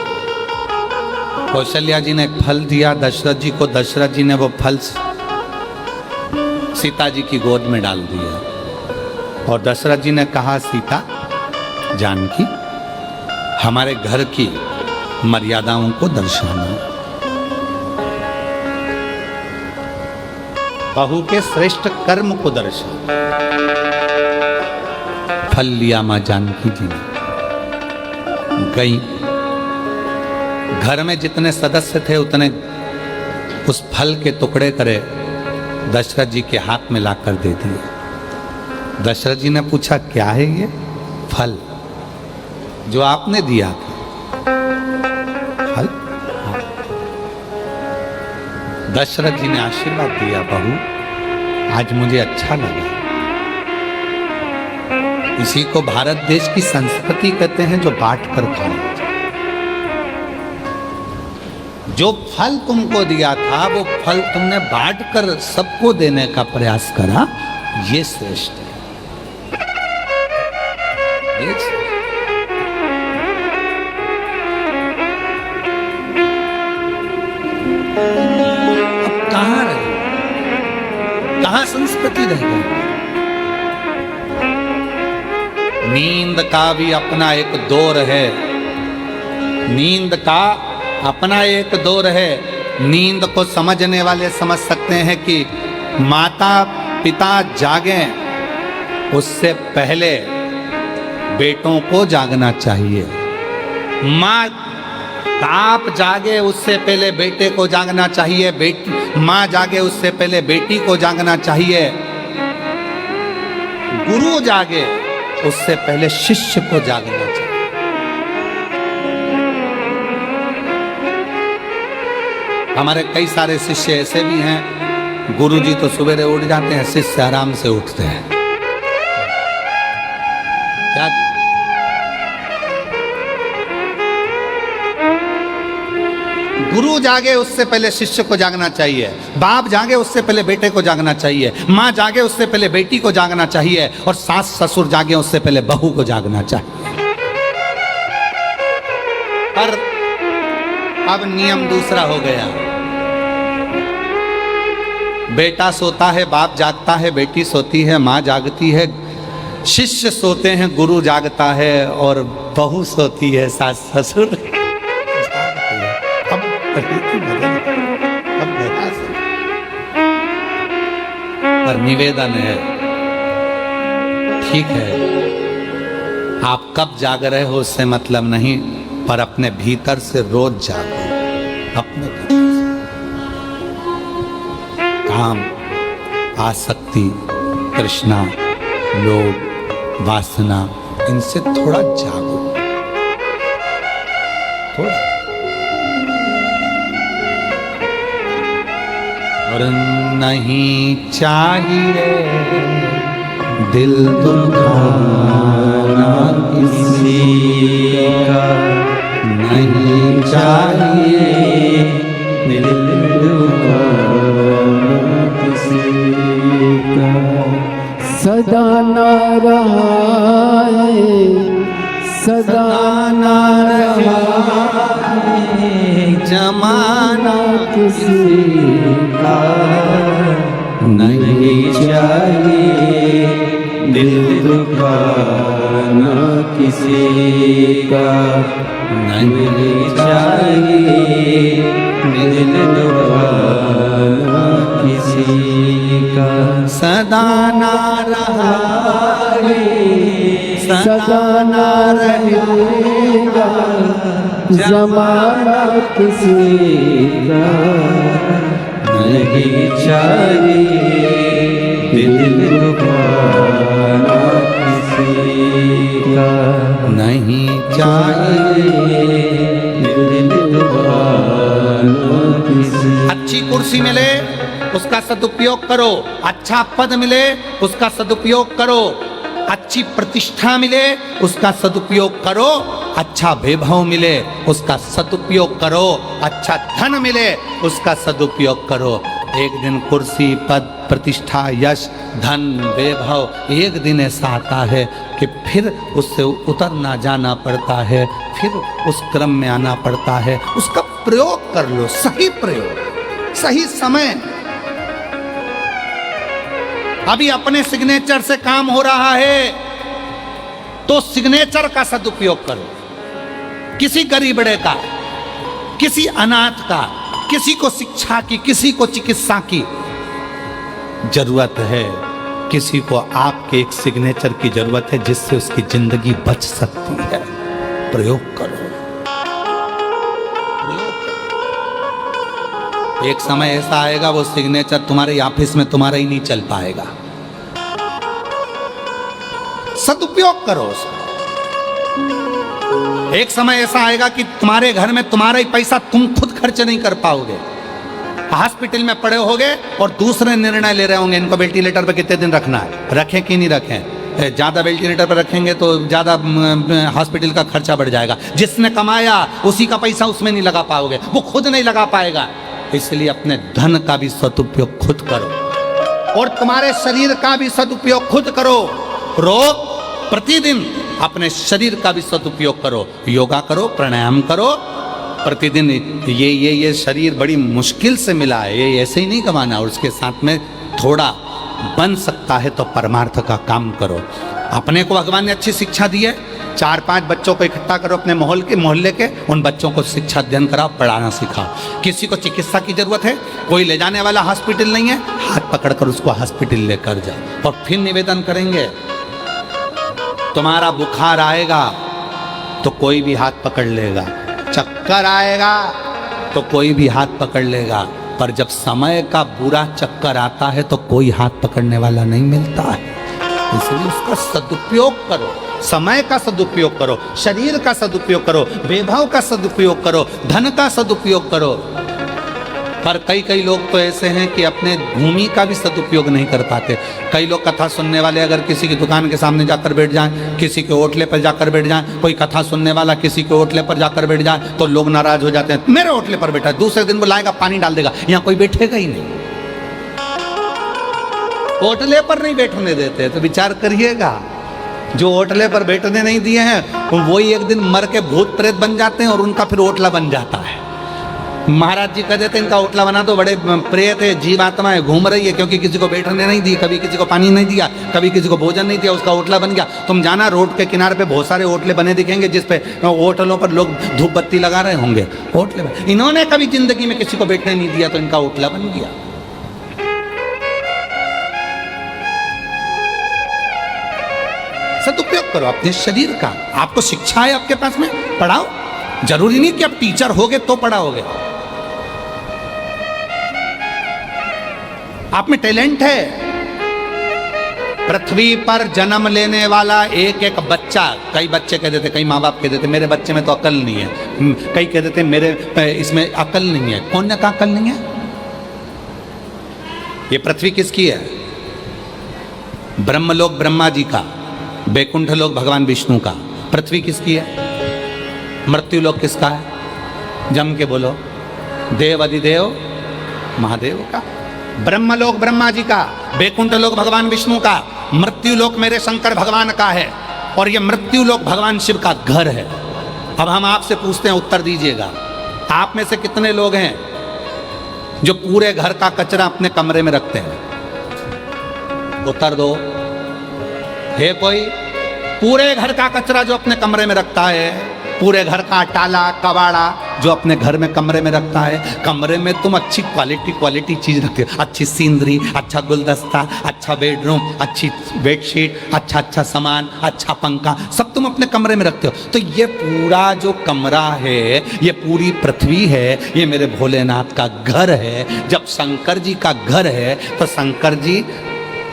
कौशल्या जी ने एक फल दिया दशरथ जी को, दशरथ जी ने वो फल सीता जी की गोद में डाल दिया, और दशरथ जी ने कहा, सीता जानकी हमारे घर की मर्यादाओं को दर्शाना, बहू के श्रेष्ठ कर्म को दर्शाना। फल लिया मां जानकी जी ने, गई, घर में जितने सदस्य थे उतने उस फल के टुकड़े करे दशरथ जी के हाथ में लाकर दे दिए। दशरथ जी ने पूछा, क्या है ये फल जो आपने दिया था? फल? हाँ। दशरथ जी ने आशीर्वाद दिया, बहू आज मुझे अच्छा लगा। इसी को भारत देश की संस्कृति कहते हैं, जो बांट कर खाया। जो फल तुमको दिया था वो फल तुमने बांट कर सबको देने का प्रयास करा, ये श्रेष्ठ है। रह गए। नींद का भी अपना एक दौर है, नींद का अपना एक दौर है। नींद को समझने वाले समझ सकते हैं कि माता पिता जागें उससे पहले बेटों को जागना चाहिए, माँ बाप जागे उससे पहले बेटे को जागना चाहिए, बेटी माँ जागे उससे पहले बेटी को जागना चाहिए, गुरु जागे उससे पहले शिष्य को जागना चाहिए। हमारे कई सारे शिष्य ऐसे भी हैं, गुरुजी तो सवेरे उठ जाते हैं, शिष्य आराम से उठते हैं। क्या गुरु जागे उससे पहले शिष्य को जागना चाहिए, बाप जागे उससे पहले बेटे को जागना चाहिए, माँ जागे उससे पहले बेटी को जागना चाहिए, और सास ससुर जागे उससे पहले बहू को जागना चाहिए। पर अब नियम दूसरा हो गया, बेटा सोता है बाप जागता है, बेटी सोती है माँ जागती है, शिष्य सोते हैं गुरु जागता है, और बहू सोती है सास ससुर। पर निवेदन है, ठीक है आप कब जाग रहे हो उससे मतलब नहीं, पर अपने भीतर से रोज जागो, अपने भीतर से। काम, आसक्ति, तृष्णा, लोभ, वासना, इनसे थोड़ा जागो, थोड़ा। और नहीं चाहिए दिल दुखाना किसी का, नहीं चाहिए दिल दुखाना किसी का। सदा ना रहा है, सदा ना रहा है जमाना किसी का, नहीं चाहिए दिल दुखाना किसी का, नहीं चाहिए दिल दुखाना किसी का। सदा ना रहा है, सदा ना रहेगा जमाना किसी का, नहीं चाहिए दिल दुखाना किसी का, नहीं चाहिए दिल दुखाना किसी। अच्छी कुर्सी मिले उसका सदुपयोग करो, अच्छा पद मिले उसका सदुपयोग करो, अच्छी प्रतिष्ठा मिले उसका सदुपयोग करो, अच्छा वैभव मिले उसका सदुपयोग करो, अच्छा धन मिले उसका सदुपयोग करो। एक दिन कुर्सी, पद, प्रतिष्ठा, यश, धन, वैभव एक दिन ऐसा आता है कि फिर उससे उतरना जाना पड़ता है, फिर उस क्रम में आना पड़ता है। उसका प्रयोग कर लो, सही प्रयोग, सही समय। अभी अपने सिग्नेचर से काम हो रहा है तो सिग्नेचर का सदुपयोग करो। किसी गरीबड़े का, किसी अनाथ का, किसी को शिक्षा की, किसी को चिकित्सा की जरूरत है, किसी को आपके एक सिग्नेचर की जरूरत है जिससे उसकी जिंदगी बच सकती है। प्रयोग करो, एक समय ऐसा आएगा वो सिग्नेचर तुम्हारे ऑफिस में तुम्हारा ही नहीं चल पाएगा। सदुपयोग करो उसका। एक समय ऐसा आएगा कि तुम्हारे घर में तुम्हारा ही पैसा तुम खुद खर्च नहीं कर पाओगे। हॉस्पिटल में पड़े होगे और दूसरे निर्णय ले रहे होंगे इनको वेंटिलेटर पर कितने दिन रखना है, रखें कि नहीं रखें। ज़्यादा वेंटिलेटर पर रखेंगे तो ज़्यादा हॉस्पिटल का खर्चा बढ़ जाएगा। जिसने कमाया उसी का पैसा उसमें नहीं लगा पाओगे, वो खुद नहीं लगा पाएगा। इसलिए अपने धन का भी सदुपयोग खुद करो और तुम्हारे शरीर का भी सदुपयोग खुद करो। रोज प्रतिदिन अपने शरीर का भी सदुपयोग करो, योगा करो, प्राणायाम करो प्रतिदिन। ये शरीर बड़ी मुश्किल से मिला है, ये ऐसे ही नहीं कमाना। और उसके साथ में थोड़ा बन सकता है तो परमार्थ का काम करो। अपने को भगवान ने अच्छी शिक्षा दी है, 4-5 बच्चों को इकट्ठा करो अपने मोहल्ले के, उन बच्चों को शिक्षा अध्ययन कराओ, पढ़ाना सिखाओ। किसी को चिकित्सा की जरूरत है, कोई ले जाने वाला हॉस्पिटल नहीं है, हाथ पकड़कर उसको हॉस्पिटल लेकर जाओ। और फिर निवेदन करेंगे, तुम्हारा बुखार आएगा तो कोई भी हाथ पकड़ लेगा, चक्कर आएगा तो कोई भी हाथ पकड़ लेगा, पर जब समय का बुरा चक्कर आता है तो कोई हाथ पकड़ने वाला नहीं मिलता है। इसलिए उसका सदुपयोग करो, समय का सदुपयोग करो, शरीर का सदुपयोग करो, वैभव का सदुपयोग करो, धन का सदुपयोग करो। पर कई लोग तो ऐसे हैं कि अपने भूमि का भी सदुपयोग नहीं कर पाते। कई लोग कथा सुनने वाले अगर किसी की दुकान के सामने जाकर बैठ जाएं, किसी के होटले पर जाकर बैठ जाएं, कोई कथा सुनने वाला किसी के होटले पर जाकर बैठ जाए तो लोग नाराज हो जाते हैं, मेरे होटले पर बैठा है, दूसरे दिन वो लाएगा पानी डाल देगा, यहाँ कोई बैठेगा ही नहीं। होटले पर नहीं बैठने देते, तो विचार करिएगा, जो होटले पर बैठने नहीं दिए हैं वही एक दिन मर के भूत प्रेत बन जाते हैं और उनका फिर होटला बन जाता है। महाराज जी कहते थे इनका होटला बना तो बड़े प्रेत है, जीवात्माएं घूम रही है, क्योंकि किसी को बैठने नहीं दी, कभी किसी को पानी नहीं दिया, कभी किसी को भोजन नहीं दिया, उसका होटला बन गया। तुम जाना रोड के किनारे पे बहुत सारे होटले बने दिखेंगे जिसपे होटलों पर लोग धूप बत्ती लगा रहे होंगे, होटले में। इन्होंने कभी जिंदगी में किसी को बैठने नहीं दिया तो इनका होटला बन गया। सदुपयोग करो अपने शरीर का। आपको शिक्षा है आपके पास में, पढ़ाओ। जरूरी नहीं कि आप टीचर होगे तो पढ़ाओगे, आप में टैलेंट है। पृथ्वी पर जन्म लेने वाला एक एक बच्चा, कई बच्चे कह देते, कई माँ बाप कह देते मेरे बच्चे में तो अकल नहीं है, कई कह देते मेरे इसमें अकल नहीं है। कौन ने कहा अकल नहीं है? ये पृथ्वी किसकी है? ब्रह्मलोक ब्रह्मा जी का, बैकुंठ लोक भगवान विष्णु का। पृथ्वी किसकी है? मृत्यु लोक किसका है? जम के बोलो। देव अधिदेव महादेव का। ब्रह्मलोक ब्रह्मा जी का, बैकुंठ लोक भगवान विष्णु का, मृत्यु लोक मेरे शंकर भगवान का है, और ये मृत्यु लोक भगवान शिव का घर है। अब हम आपसे पूछते हैं, उत्तर दीजिएगा। आप में से कितने लोग हैं जो पूरे घर का कचरा अपने कमरे में रखते हैं? उत्तर दो। है कोई? पूरे घर का कचरा जो अपने कमरे में रखता है, पूरे घर का टाला कबाड़ा जो अपने घर में कमरे में रखता है। कमरे में तुम अच्छी क्वालिटी चीज रखते हो, अच्छी सीनरी, अच्छा गुलदस्ता, अच्छा बेडरूम, अच्छी बेडशीट, अच्छा सामान, अच्छा पंखा, सब तुम अपने कमरे में रखते हो। तो ये पूरा जो कमरा है, ये पूरी पृथ्वी है, ये मेरे भोलेनाथ का घर है। जब शंकर जी का घर है तो शंकर जी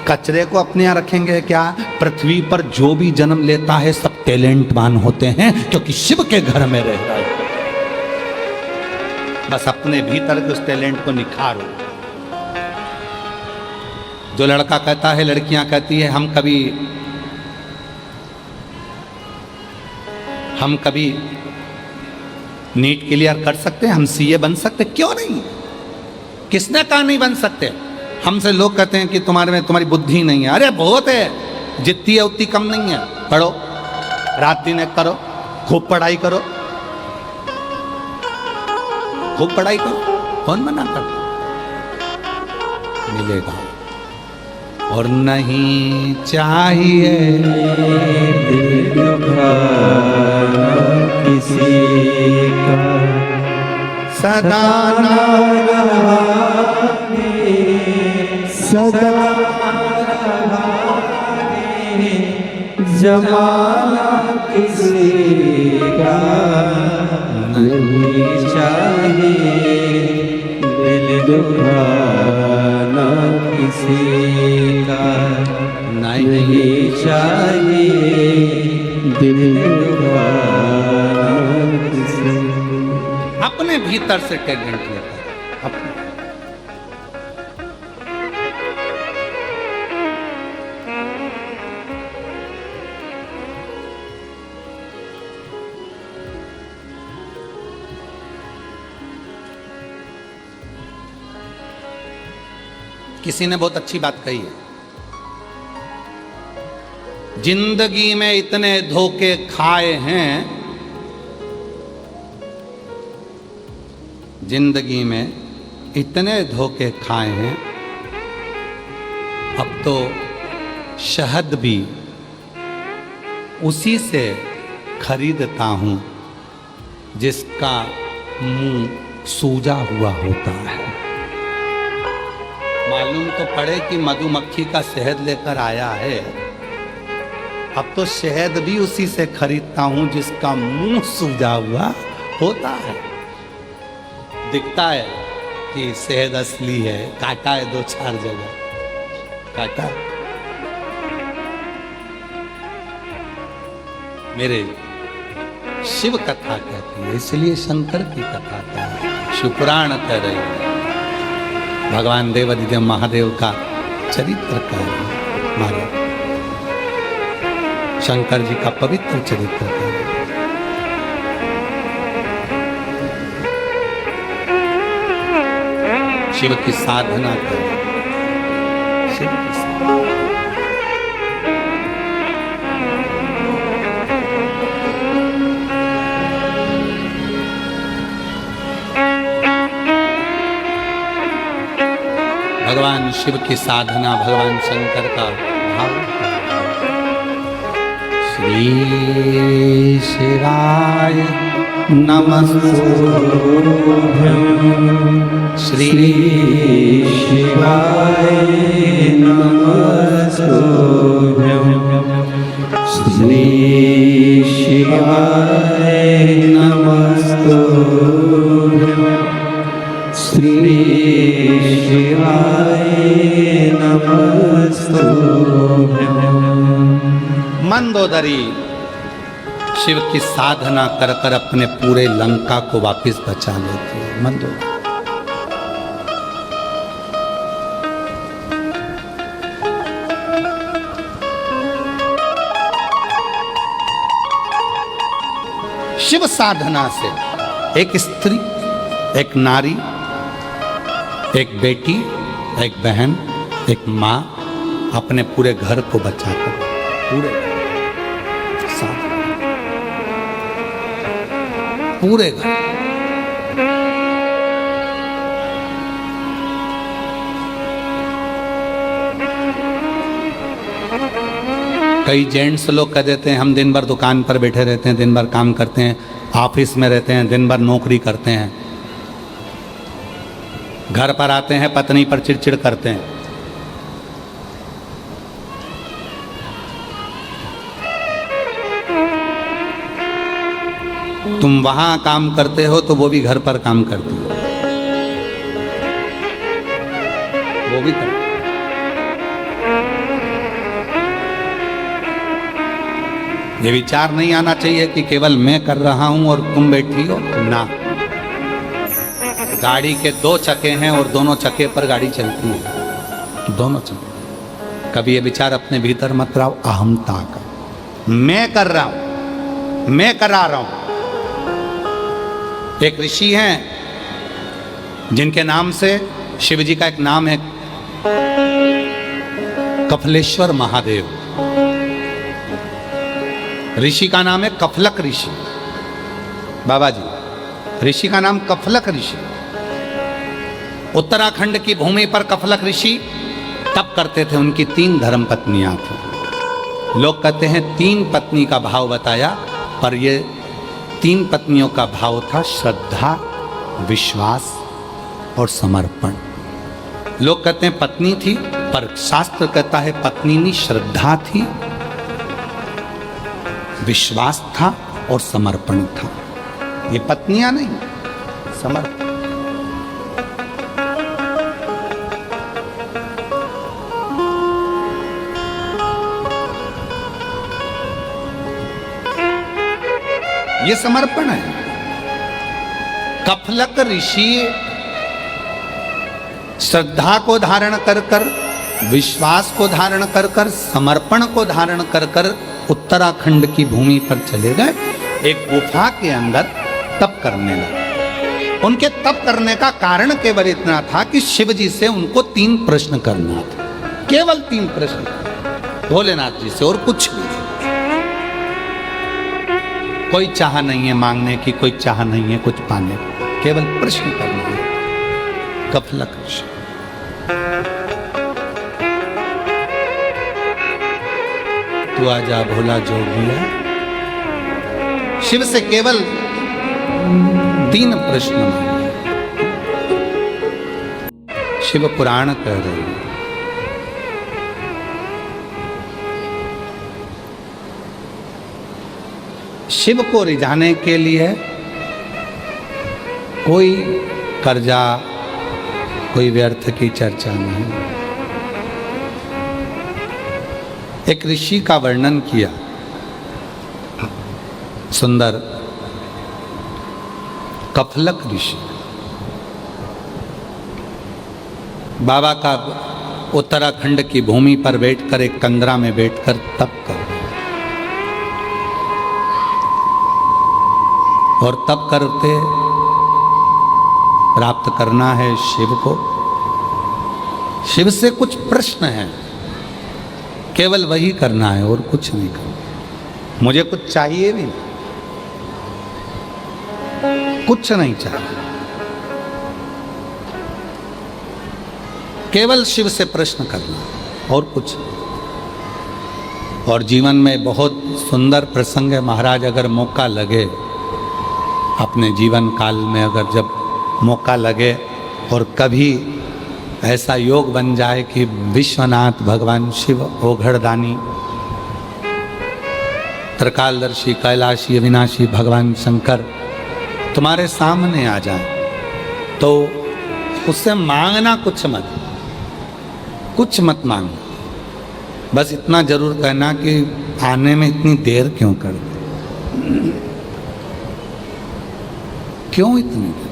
कचरे को अपने यहाँ रखेंगे क्या? पृथ्वी पर जो भी जन्म लेता है सब टैलेंटवान होते हैं, क्योंकि शिव के घर में रह रहा है। बस अपने भीतर के उस टैलेंट को निखारो। जो लड़का कहता है, लड़कियां कहती है, हम कभी नीट क्लियर कर सकते हैं, हम सीए बन सकते, क्यों नहीं? किसने कहा नहीं बन सकते? हमसे लोग कहते हैं कि तुम्हारी बुद्धि नहीं है। अरे बहुत है, जितनी है उतनी कम नहीं है। पढ़ो, रात दिन एक करो, खूब पढ़ाई करो, खूब पढ़ाई करो, कौन मना कर? मिलेगा। और नहीं चाहिए दिल दुखाना किसी का, सदा ना सदा जमाना किसी का नहीं चाहिए, दिल दुखाना किसी का नहीं चाहिए, दिल दुखाना किसी। अपने भीतर से टैलेंट लेता है। किसी ने बहुत अच्छी बात कही है, जिंदगी में इतने धोखे खाए हैं, जिंदगी में इतने धोखे खाए हैं, अब तो शहद भी उसी से खरीदता हूं जिसका मुंह सूजा हुआ होता है। मालूम तो पड़े कि मधुमक्खी का शहद लेकर आया है। अब तो शहद भी उसी से खरीदता हूं जिसका मुंह सूजा हुआ होता है। दिखता है कि शहद असली है, काटा है 2-4 जगह, काटा है। मेरे शिव कथा कहती है, इसलिए शंकर की कथा का शिवपुराण कह रही है। भगवान देवाधिदेव महादेव का चरित्र कह रही है, हमारे शंकर जी का पवित्र चरित्र कह रही है। शिव की साधना करें, शिव की साधना। भगवान शिव की साधना, भगवान शंकर का भाव। श्री शिवाय नमस्तुभ्यं, श्री शिवाय नमस्तुभ्यं, श्री शिवाय नमस्तुभ्यं, श्री शिवाय नमस्तुभ्यं। मंदोदरी शिव की साधना कर कर अपने पूरे लंका को वापस बचा लेती है। मंदोदरी शिव साधना से एक स्त्री, एक नारी, एक बेटी, एक बहन, एक माँ अपने पूरे घर को बचाकर, पूरे पूरे घर। कई जेंट्स लोग कह देते हैं हम दिन भर दुकान पर बैठे रहते हैं, दिन भर काम करते हैं, ऑफिस में रहते हैं, दिन भर नौकरी करते हैं, घर पर आते हैं पत्नी पर चिड़चिड़ करते हैं। तुम वहां काम करते हो तो वो भी घर पर काम करती हो, वो भी करती। ये विचार नहीं आना चाहिए कि केवल मैं कर रहा हूं और तुम बैठी हो ना। गाड़ी के 2 चक्के हैं और दोनों चक्के पर गाड़ी चलती है, दोनों चक्के। कभी ये विचार अपने भीतर मत लाओ अहमता का, मैं कर रहा हूं, मैं करा रहा हूं। एक ऋषि हैं जिनके नाम से शिव जी का एक नाम है कफलेश्वर महादेव। ऋषि का नाम है कफलक ऋषि। बाबा जी, ऋषि का नाम कफलक ऋषि। उत्तराखंड की भूमि पर कफलक ऋषि तप करते थे। उनकी 3 धर्मपत्नियां थी। लोग कहते हैं 3 पत्नी का भाव बताया, पर ये 3 पत्नियों का भाव था श्रद्धा, विश्वास और समर्पण। लोग कहते हैं पत्नी थी, पर शास्त्र कहता है पत्नी नहीं, श्रद्धा थी, विश्वास था और समर्पण था। ये पत्नियां नहीं, समर्पण। ये समर्पण है। कफलक ऋषि श्रद्धा को धारण कर कर, विश्वास को धारण कर कर, समर्पण को धारण कर कर उत्तराखंड की भूमि पर चले गए। एक गुफा के अंदर तप करने लगे। उनके तप करने का कारण केवल इतना था कि शिव जी से उनको 3 प्रश्न करना था, केवल 3 प्रश्न भोलेनाथ जी से, और कुछ भी। कोई चाह नहीं है मांगने की, कोई चाह नहीं है कुछ पाने की, केवल प्रश्न करना है। कफलक ऋषि तू आजा भोला जोगिया। शिव से केवल 3 प्रश्न मांगे। शिव पुराण कह रहे हैं, शिव को रिझाने के लिए कोई कर्जा, कोई व्यर्थ की चर्चा नहीं। एक ऋषि का वर्णन किया, सुंदर, कफलक ऋषि। बाबा का उत्तराखंड की भूमि पर बैठकर, एक कंदरा में बैठकर तप कर रहे, और तप करते प्राप्त करना है शिव को। शिव से कुछ प्रश्न हैं, केवल वही करना है और कुछ नहीं करना। मुझे कुछ चाहिए भी नहीं, कुछ नहीं चाहिए, केवल शिव से प्रश्न करना और कुछ। और जीवन में बहुत सुंदर प्रसंग है महाराज, अगर मौका लगे, अपने जीवन काल में अगर जब मौका लगे और कभी ऐसा योग बन जाए कि विश्वनाथ भगवान शिव, ओघड़दानी, त्रिकालदर्शी, कैलाशी, अविनाशी भगवान शंकर तुम्हारे सामने आ जाए, तो उससे मांगना कुछ मत, कुछ मत मांगना। बस इतना जरूर कहना कि आने में इतनी देर क्यों कर दी, क्यों इतनी देर?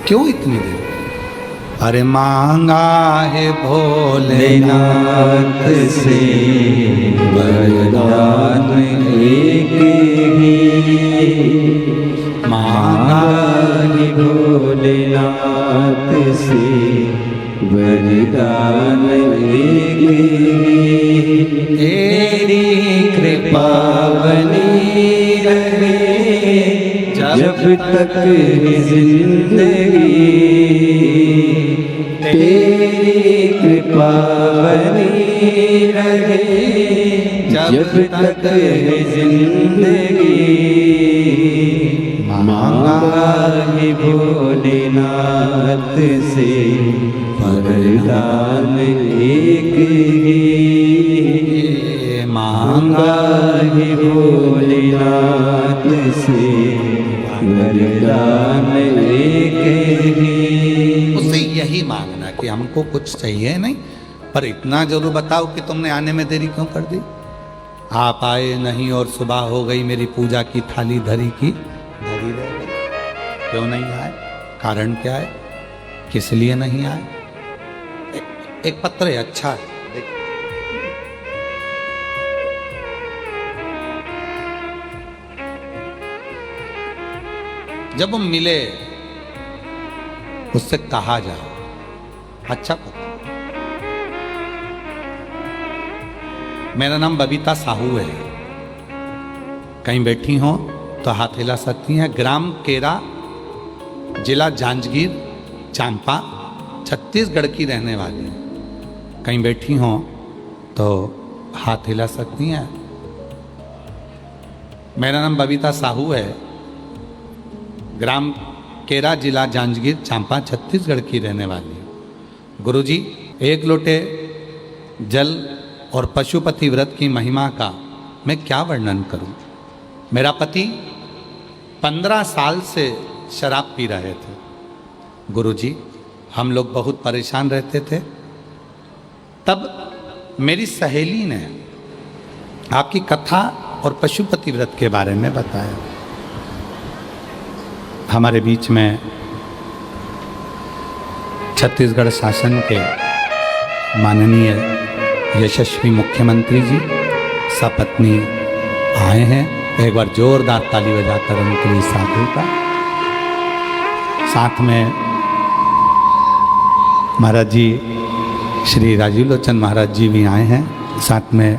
क्यों इतनी देर? अरे मांगा है भोलेनाथ से वरदान एक ही, मांगा है भोलेनाथ से वरदान एक ही। तेरी कृपा बनी रहे जब तक है जिंदगी, तेरी कृपा बनी रहे जब तक है जिंदगी। मांगा है भोलेनाथ से वरदान एक ही, मांगा है भोलेनाथ से वरदान एक ही। उससे यही मांगना कि हमको कुछ चाहिए नहीं, पर इतना जरूर बताओ कि तुमने आने में देरी क्यों कर दी। आप आए नहीं और सुबह हो गई, मेरी पूजा की थाली धरी की धरी रह गई। क्यों नहीं आए? कारण क्या है? किस लिए नहीं आए? एक पत्र है, अच्छा है, देखो। जब हम मिले उससे कहा जाए, अच्छा पता। मेरा नाम बबीता साहू है, कहीं बैठी हो तो हाथ हिला सकती हैं। ग्राम केरा, जिला जांजगीर चांपा, छत्तीसगढ़ की रहने वाली हैं। कहीं बैठी हो तो हाथ हिला सकती हैं। मेरा नाम बबीता साहू है, ग्राम केरा, जिला जांजगीर चांपा, छत्तीसगढ़ की रहने वाली है। गुरुजी, 1 लोटे जल और पशुपति व्रत की महिमा का मैं क्या वर्णन करूं। मेरा पति 15 साल से शराब पी रहे थे। गुरुजी, हम लोग बहुत परेशान रहते थे। तब मेरी सहेली ने आपकी कथा और पशुपति व्रत के बारे में बताया। हमारे बीच में छत्तीसगढ़ शासन के माननीय यशस्वी मुख्यमंत्री जी सपत्नी आए हैं। एक बार जोरदार ताली बजाकर उनके लिए साधु का। साथ में महाराज जी श्री राजीव लोचन महाराज जी भी आए हैं। साथ में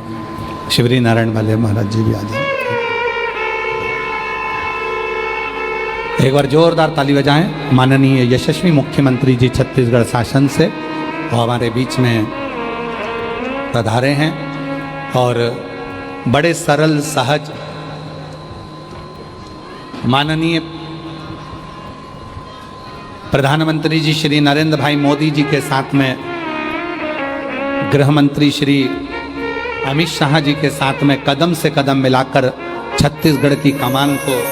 शिवरी नारायण वाले महाराज जी भी आ जाए। एक बार जोरदार ताली बजाएं माननीय यशस्वी मुख्यमंत्री जी छत्तीसगढ़ शासन से और हमारे बीच में पधारे हैं और बड़े सरल सहज माननीय प्रधानमंत्री जी श्री नरेंद्र भाई मोदी जी के साथ में गृह मंत्री श्री अमित शाह जी के साथ में कदम से कदम मिलाकर छत्तीसगढ़ की कमान को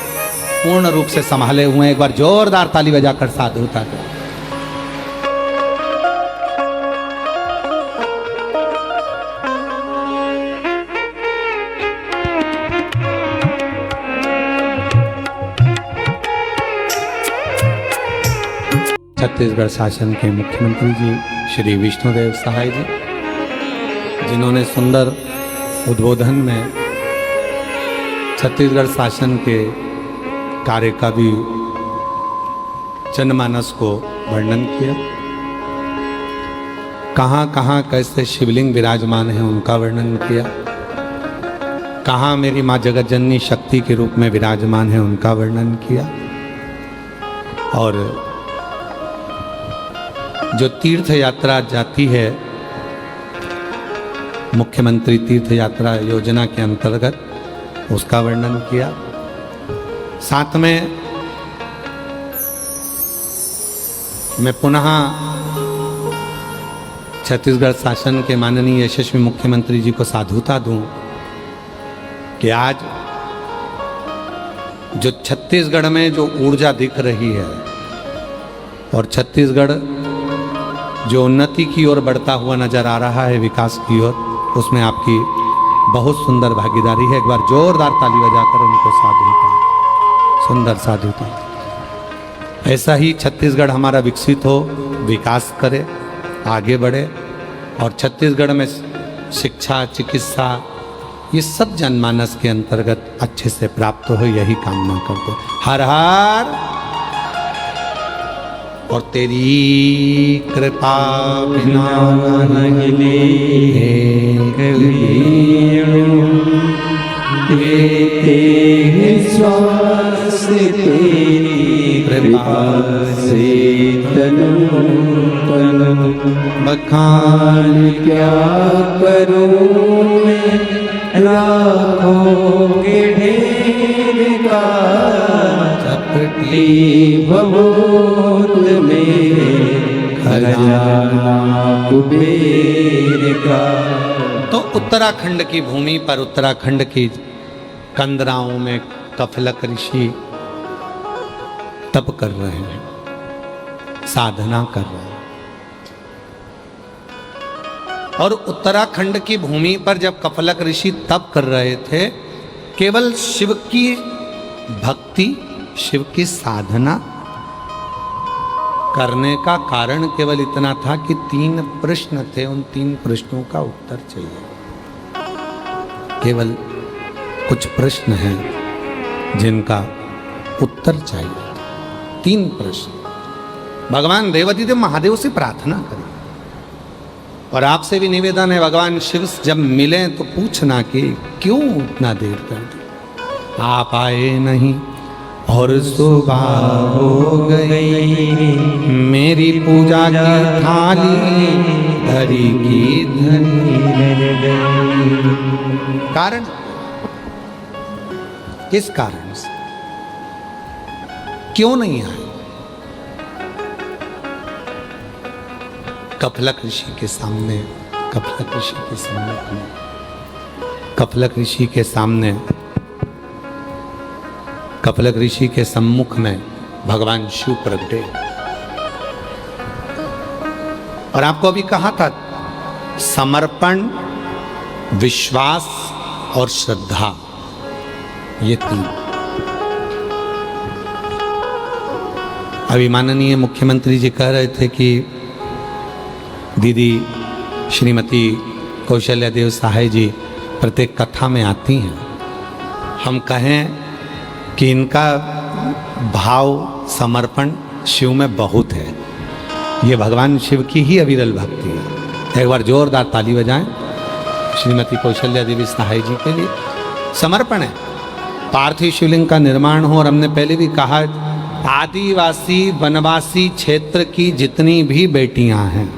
पूर्ण रूप से संभाले हुए हैं। एक बार जोरदार ताली बजाकर साधुता करें। छत्तीसगढ़ शासन के मुख्यमंत्री जी श्री विष्णुदेव सहाय जी, जिन्होंने सुंदर उद्बोधन में छत्तीसगढ़ शासन के कार्य का भी जनमानस को वर्णन किया। कहाँ कहाँ कैसे शिवलिंग विराजमान है उनका वर्णन किया। कहाँ मेरी माँ जगत जननी शक्ति के रूप में विराजमान है उनका वर्णन किया। और जो तीर्थ यात्रा जाती है मुख्यमंत्री तीर्थ यात्रा योजना के अंतर्गत, उसका वर्णन किया। साथ में मैं पुनः छत्तीसगढ़ शासन के माननीय यशस्वी मुख्यमंत्री जी को साधुता दूं कि आज जो छत्तीसगढ़ में जो ऊर्जा दिख रही है और छत्तीसगढ़ जो उन्नति की ओर बढ़ता हुआ नजर आ रहा है, विकास की ओर, उसमें आपकी बहुत सुंदर भागीदारी है। एक बार जोरदार ताली बजाकर उनको साधुता, सुंदर साधुता। ऐसा ही छत्तीसगढ़ हमारा विकसित हो, विकास करे, आगे बढ़े और छत्तीसगढ़ में शिक्षा, चिकित्सा, ये सब जनमानस के अंतर्गत अच्छे से प्राप्त हो, यही कामना करते। हर हर। और तेरी कृपा बिना हिले देते श्वास तेरी कृपा से तनु तनु बखान क्या करूं मैं लाखों के ढेर का चपटी भभूत मेरे खजाना कुबेर का। तो उत्तराखंड की भूमि पर, उत्तराखंड की कंदराओं में कफलक ऋषि तप कर रहे हैं, साधना कर रहे हैं। और उत्तराखंड की भूमि पर जब कफलक ऋषि तप कर रहे थे, केवल शिव की भक्ति, शिव की साधना करने का कारण केवल इतना था कि 3 प्रश्न थे, उन 3 प्रश्नों का उत्तर चाहिए। केवल कुछ प्रश्न हैं जिनका उत्तर चाहिए। 3 प्रश्न। भगवान देवाधिदेव महादेव से प्रार्थना करें और आपसे भी निवेदन है, भगवान शिव जब मिले तो पूछना कि क्यों इतना देर कर दी, आप आए नहीं और सुबह हो गई, मेरी पूजा की थाली धरी की धरी। कारण, किस कारण से, क्यों नहीं आए? कफलक ऋषि के सामने, कफलक ऋषि के सामने, कफलक ऋषि के सामने, कफलक ऋषि के सम्मुख में भगवान शिव प्रगटे। और आपको अभी कहा था, समर्पण, विश्वास और श्रद्धा, ये 3। अभी माननीय मुख्यमंत्री जी कह रहे थे कि दीदी श्रीमती कौशल्या देव सहाय जी प्रत्येक कथा में आती हैं। हम कहें कि इनका भाव, समर्पण शिव में बहुत है। ये भगवान शिव की ही अविरल भक्ति है। एक बार जोरदार ताली बजाएं श्रीमती कौशल्या देवी सहाय जी के लिए। समर्पण है। पार्थिव शिवलिंग का निर्माण हो, और हमने पहले भी कहा आदिवासी वनवासी क्षेत्र की जितनी भी बेटियां हैं,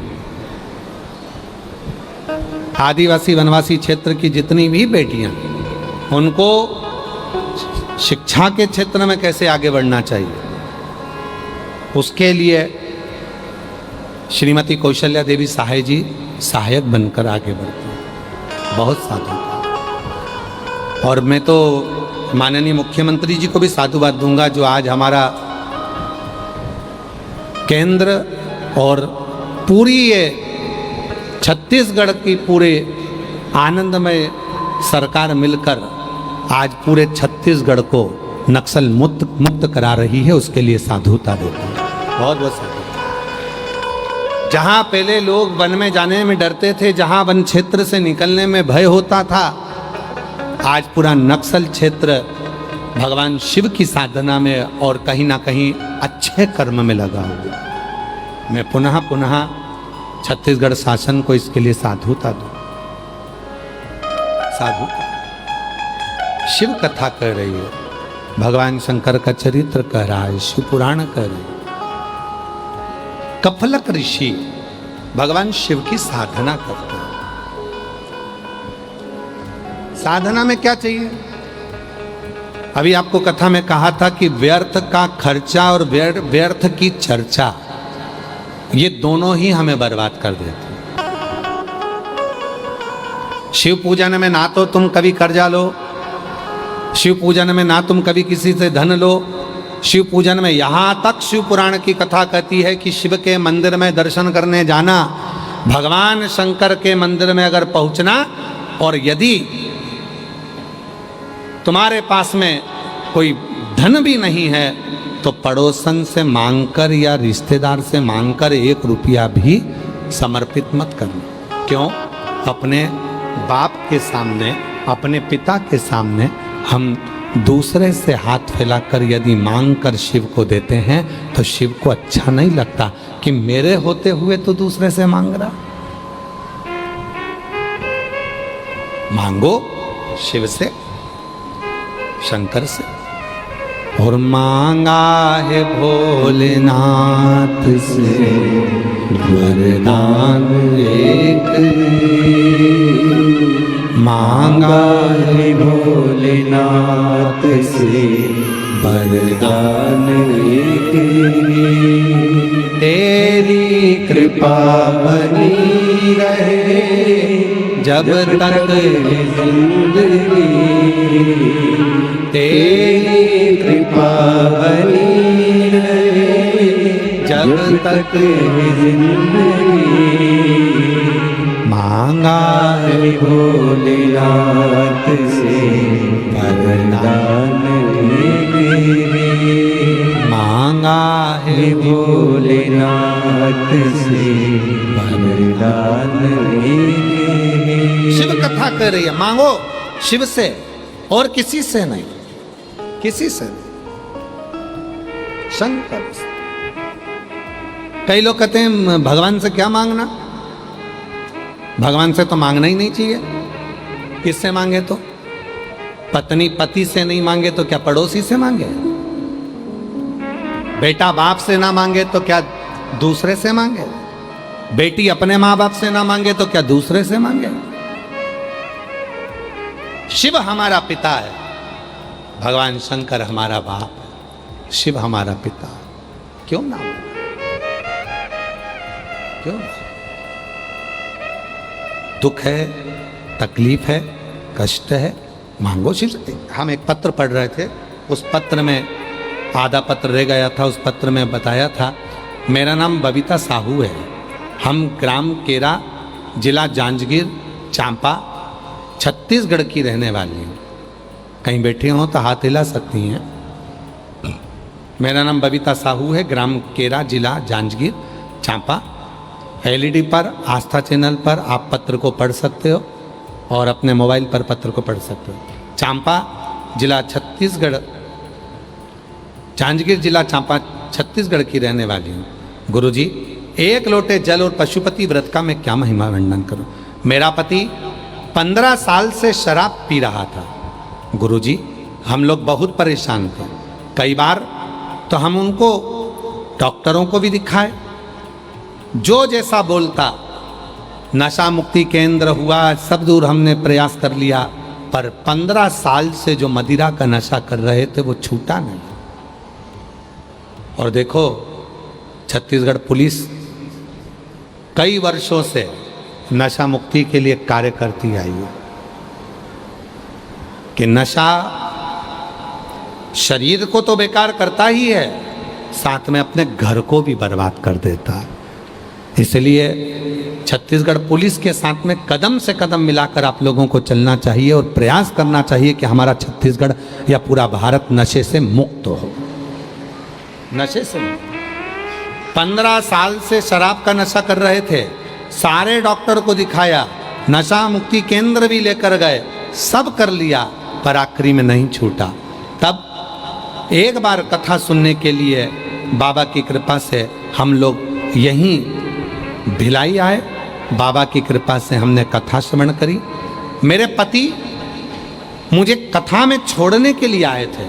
आदिवासी वनवासी क्षेत्र की जितनी भी बेटियां, उनको शिक्षा के क्षेत्र में कैसे आगे बढ़ना चाहिए, उसके लिए श्रीमती कौशल्या देवी सहाय जी सहायक बनकर आगे बढ़ते हैं। बहुत साधु। और मैं तो माननीय मुख्यमंत्री जी को भी साधुवाद दूंगा, जो आज हमारा केंद्र और पूरी ये छत्तीसगढ़ की पूरे आनंदमय सरकार मिलकर आज पूरे छत्तीसगढ़ को नक्सल मुक्त करा रही है। उसके लिए साधुता देता हूं, बहुत बहुत साधु। जहां पहले लोग वन में जाने में डरते थे, जहां वन क्षेत्र से निकलने में भय होता था, आज पूरा नक्सल क्षेत्र भगवान शिव की साधना में और कहीं ना कहीं अच्छे कर्म में लगा हुआ। मैं पुनः पुनः छत्तीसगढ़ शासन को इसके लिए साधुता दूं। साधुता। शिव कथा कर रही है, भगवान शंकर का चरित्र कह रहा है, शिव पुराण कह रही है। कफलक ऋषि भगवान शिव की साधना करते हैं। साधना में क्या चाहिए? अभी आपको कथा में कहा था कि व्यर्थ का खर्चा और व्यर्थ की चर्चा, ये दोनों ही हमें बर्बाद कर देते हैं। शिव पूजन में ना तो तुम कभी कर्जा लो, शिव पूजन में ना तुम कभी किसी से धन लो। शिव पूजन में यहाँ तक शिव पुराण की कथा कहती है कि शिव के मंदिर में दर्शन करने जाना, भगवान शंकर के मंदिर में अगर पहुँचना, और यदि तुम्हारे पास में कोई धन भी नहीं है तो पड़ोसन से मांगकर या रिश्तेदार से मांगकर 1 रुपया भी समर्पित मत करना। क्यों? अपने बाप के सामने, अपने पिता के सामने हम दूसरे से हाथ फैलाकर यदि मांग कर शिव को देते हैं तो शिव को अच्छा नहीं लगता कि मेरे होते हुए तो दूसरे से मांग रहा। मांगो शिव से, शंकर से। और मांगा है भोलेनाथ से वरदान एक, मांगा है भोलेनाथ से वरदान एक, तेरी कृपा बनी रहे जब तक जिंदगी, तेरी कृपा बनी रहे जब तक जिंदगी, मांगा है भोलेनाथ से वरदान एक, मांगा है भोलेनाथ से वरदान एक। शिव कथा कर रही है, मांगो शिव से और किसी से नहीं, किसी से नहीं, शंकर से। कई लोग कहते हैं भगवान से क्या मांगना, भगवान से तो मांगना ही नहीं चाहिए। किससे मांगे? तो पत्नी पति से नहीं मांगे तो क्या पड़ोसी से मांगे? बेटा बाप से ना मांगे तो क्या दूसरे से मांगे? बेटी अपने माँ बाप से ना मांगे तो क्या दूसरे से मांगे? शिव हमारा पिता है, भगवान शंकर हमारा बाप है, शिव हमारा पिता है। क्यों ना? क्यों? दुख है, तकलीफ है, कष्ट है, मांगो शिव से। हम एक पत्र पढ़ रहे थे, उस पत्र में आधा पत्र रह गया था। उस पत्र में बताया था, मेरा नाम बबीता साहू है, हम ग्राम केरा, जिला जांजगीर चांपा, छत्तीसगढ़ की रहने वाली हूँ। कहीं बैठी हो तो हाथ हिला सकती हैं। मेरा नाम बबीता साहू है, ग्राम केरा, जिला जांजगीर चांपा। एलईडी पर, आस्था चैनल पर आप पत्र को पढ़ सकते हो और अपने मोबाइल पर पत्र को पढ़ सकते हो। चांपा जिला छत्तीसगढ़, जांजगीर जिला चांपा छत्तीसगढ़ की रहने वाली हूँ। गुरुजी, 1 लोटे जल और पशुपति व्रत का मैं क्या महिमा वर्णन करूँ। मेरा पति 15 साल से शराब पी रहा था। गुरुजी, हम लोग बहुत परेशान थे। कई बार तो हम उनको डॉक्टरों को भी दिखाए, जो जैसा बोलता। नशा मुक्ति केंद्र हुआ, सब दूर हमने प्रयास कर लिया, पर 15 साल से जो मदिरा का नशा कर रहे थे वो छूटा नहीं। और देखो छत्तीसगढ़ पुलिस कई वर्षों से नशा मुक्ति के लिए कार्य करती आई है कि नशा शरीर को तो बेकार करता ही है, साथ में अपने घर को भी बर्बाद कर देता है। इसलिए छत्तीसगढ़ पुलिस के साथ में कदम से कदम मिलाकर आप लोगों को चलना चाहिए और प्रयास करना चाहिए कि हमारा छत्तीसगढ़ या पूरा भारत नशे से मुक्त हो। नशे से मुक्त। 15 साल से शराब का नशा कर रहे थे, सारे डॉक्टर को दिखाया, नशा मुक्ति केंद्र भी लेकर गए, सब कर लिया, पर आखिरी में नहीं छूटा। तब एक बार कथा सुनने के लिए बाबा की कृपा से हम लोग यहीं भिलाई आए। बाबा की कृपा से हमने कथा श्रवण करी। मेरे पति मुझे कथा में छोड़ने के लिए आए थे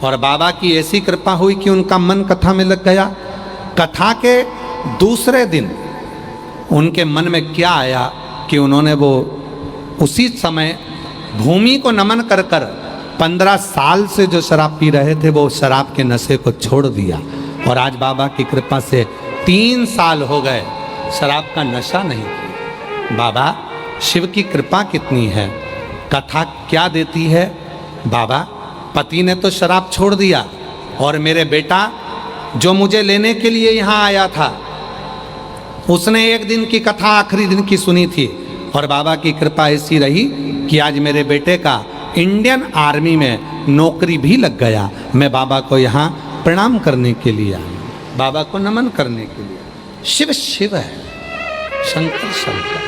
और बाबा की ऐसी कृपा हुई कि उनका मन कथा में लग गया। कथा के दूसरे दिन उनके मन में क्या आया कि उन्होंने वो उसी समय भूमि को नमन कर कर 15 साल से जो शराब पी रहे थे वो शराब के नशे को छोड़ दिया। और आज बाबा की कृपा से 3 साल हो गए शराब का नशा नहीं किया। बाबा शिव की कृपा कितनी है, कथा क्या देती है। बाबा पति ने तो शराब छोड़ दिया और मेरे बेटा जो मुझे लेने के लिए यहाँ आया था उसने एक दिन की कथा आखिरी दिन की सुनी थी और बाबा की कृपा ऐसी रही कि आज मेरे बेटे का इंडियन आर्मी में नौकरी भी लग गया। मैं बाबा को यहाँ प्रणाम करने के लिए आया, बाबा को नमन करने के लिए। शिव शिव है, शंकर शंकर।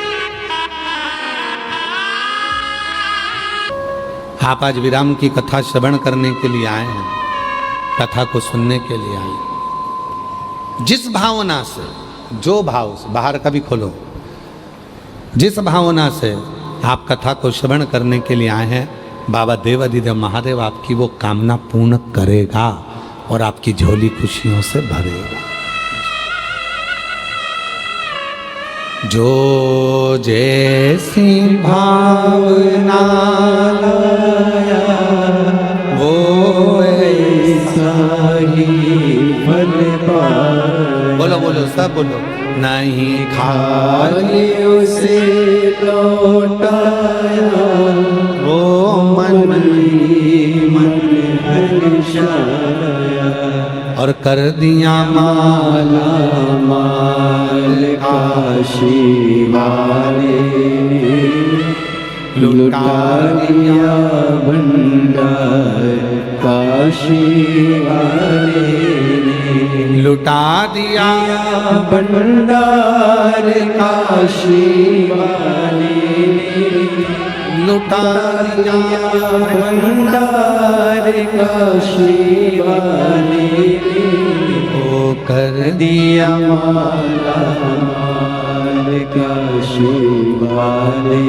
आप आज विराम की कथा श्रवण करने के लिए आए हैं, कथा को सुनने के लिए आए हैं। जिस भावना से, जो भाव से, बाहर का भी खोलो, जिस भावना से आप कथा को श्रवण करने के लिए आए हैं, बाबा देवाधिदेव महादेव आपकी वो कामना पूर्ण करेगा और आपकी झोली खुशियों से भरेगा। जो जैसी भावना लाया वो ऐसा ही फल पाया। बोलो बोलो सब बोलो। नहीं खाली उसे लौटाया वो मन हर्षाया और कर दिया माला माल काशी वाले लुटा दिया भंडार काशी वाले लुटा दिया भंडार काशी वाले लुटा दिया भंडार काशी वाले ओ कर दिया माला माल काशी वाले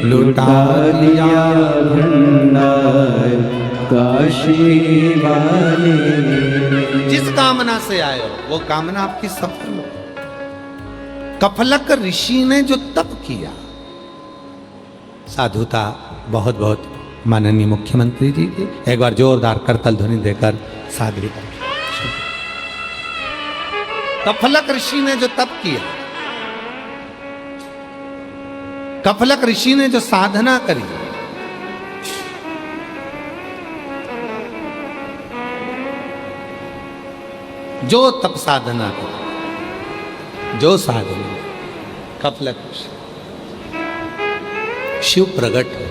लुटा दिया भंडार काशी वाले। जिस कामना से आए हो वो कामना आपकी सफल हो। कफलक ऋषि ने जो तप किया, साधुता बहुत बहुत माननीय मुख्यमंत्री जी की एक बार जोरदार करतल ध्वनि देकर साधुता। कफलक ऋषि ने जो तप किया, कफलक ऋषि ने जो साधना करी, जो तप साधना करी, जो साधना, कफलक ऋषि शिव प्रकट हो,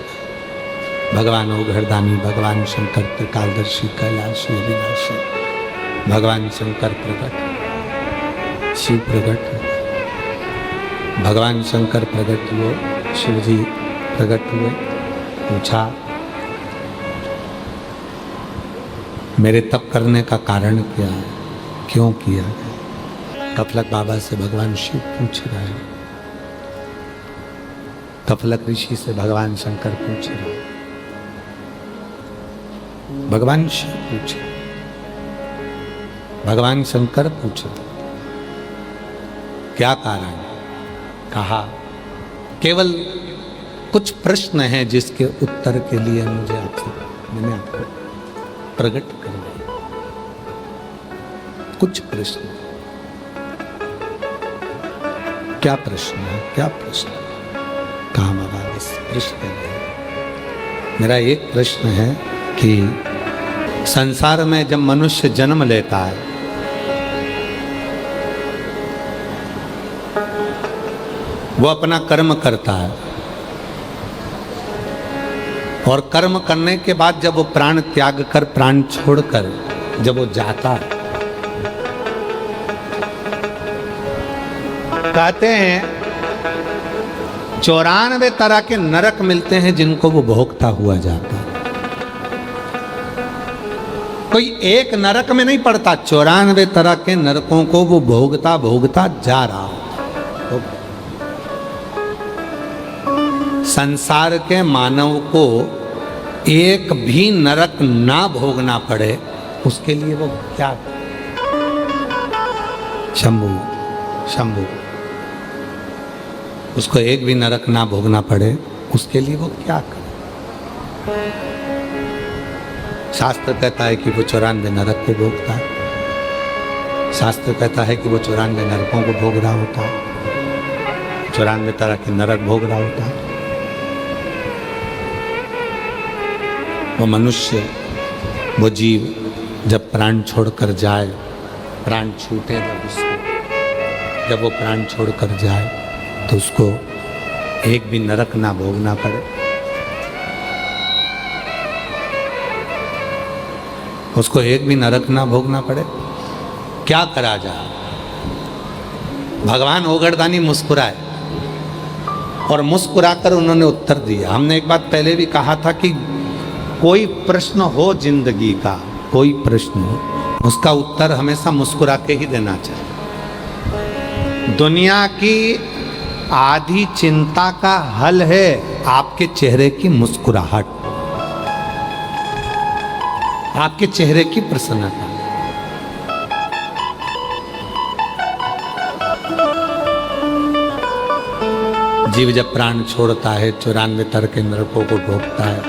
भगवान ओघरदानी, भगवान शंकर त्रिकालदर्शी, कैलाशी, अविनाशी, भगवान शंकर प्रकट, शिव प्रकट हो। भगवान शंकर प्रकट हुए, शिव जी प्रकट हुए। पूछा मेरे तप करने का कारण क्या है, क्यों किया? कफलक बाबा से भगवान शिव पूछ रहे हैं, कफलक ऋषि से भगवान शंकर पूछ रहे हैं, भगवान शिव पूछे भगवान शंकर पूछे क्या कारण? कहा केवल कुछ प्रश्न हैं जिसके उत्तर के लिए मैंने आपको प्रकट कर दिया। कुछ प्रश्न। क्या प्रश्न है? क्या प्रश्न? कहा महाराज इस प्रश्न में मेरा एक प्रश्न है कि संसार में जब मनुष्य जन्म लेता है वो अपना कर्म करता है और कर्म करने के बाद जब वो प्राण त्याग कर, प्राण छोड़कर जब वो जाता है, कहते हैं 94 तरह के नरक मिलते हैं जिनको वो भोगता हुआ जाता है। कोई एक नरक में नहीं पड़ता, 94 तरह के नरकों को वो भोगता भोगता जा रहा है। संसार के मानव को एक भी नरक ना भोगना पड़े उसके लिए वो क्या? शंभु शंभु उसको एक भी नरक ना भोगना पड़े उसके लिए वो क्या करे? शास्त्र कहता है कि वो 94 नरक को भोगता है। शास्त्र कहता है कि वो 94 नरकों को भोग रहा होता है, 94 तरह के नरक भोग रहा होता है। वो मनुष्य, वो जीव जब प्राण छोड़कर जाए, प्राण छूटे जब उसको, जब वो प्राण छोड़कर जाए तो उसको एक भी नरक ना भोगना पड़े, उसको एक भी नरक ना भोगना पड़े, क्या करा जाए? भगवान ओगरदानी मुस्कुराए और मुस्कुराकर उन्होंने उत्तर दिया। हमने एक बात पहले भी कहा था कि कोई प्रश्न हो जिंदगी का, कोई प्रश्न हो, उसका उत्तर हमेशा मुस्कुरा के ही देना चाहिए। दुनिया की आधी चिंता का हल है आपके चेहरे की मुस्कुराहट, आपके चेहरे की प्रसन्नता। जीव जब प्राण छोड़ता है 94 तरह के नरकों को भोगता है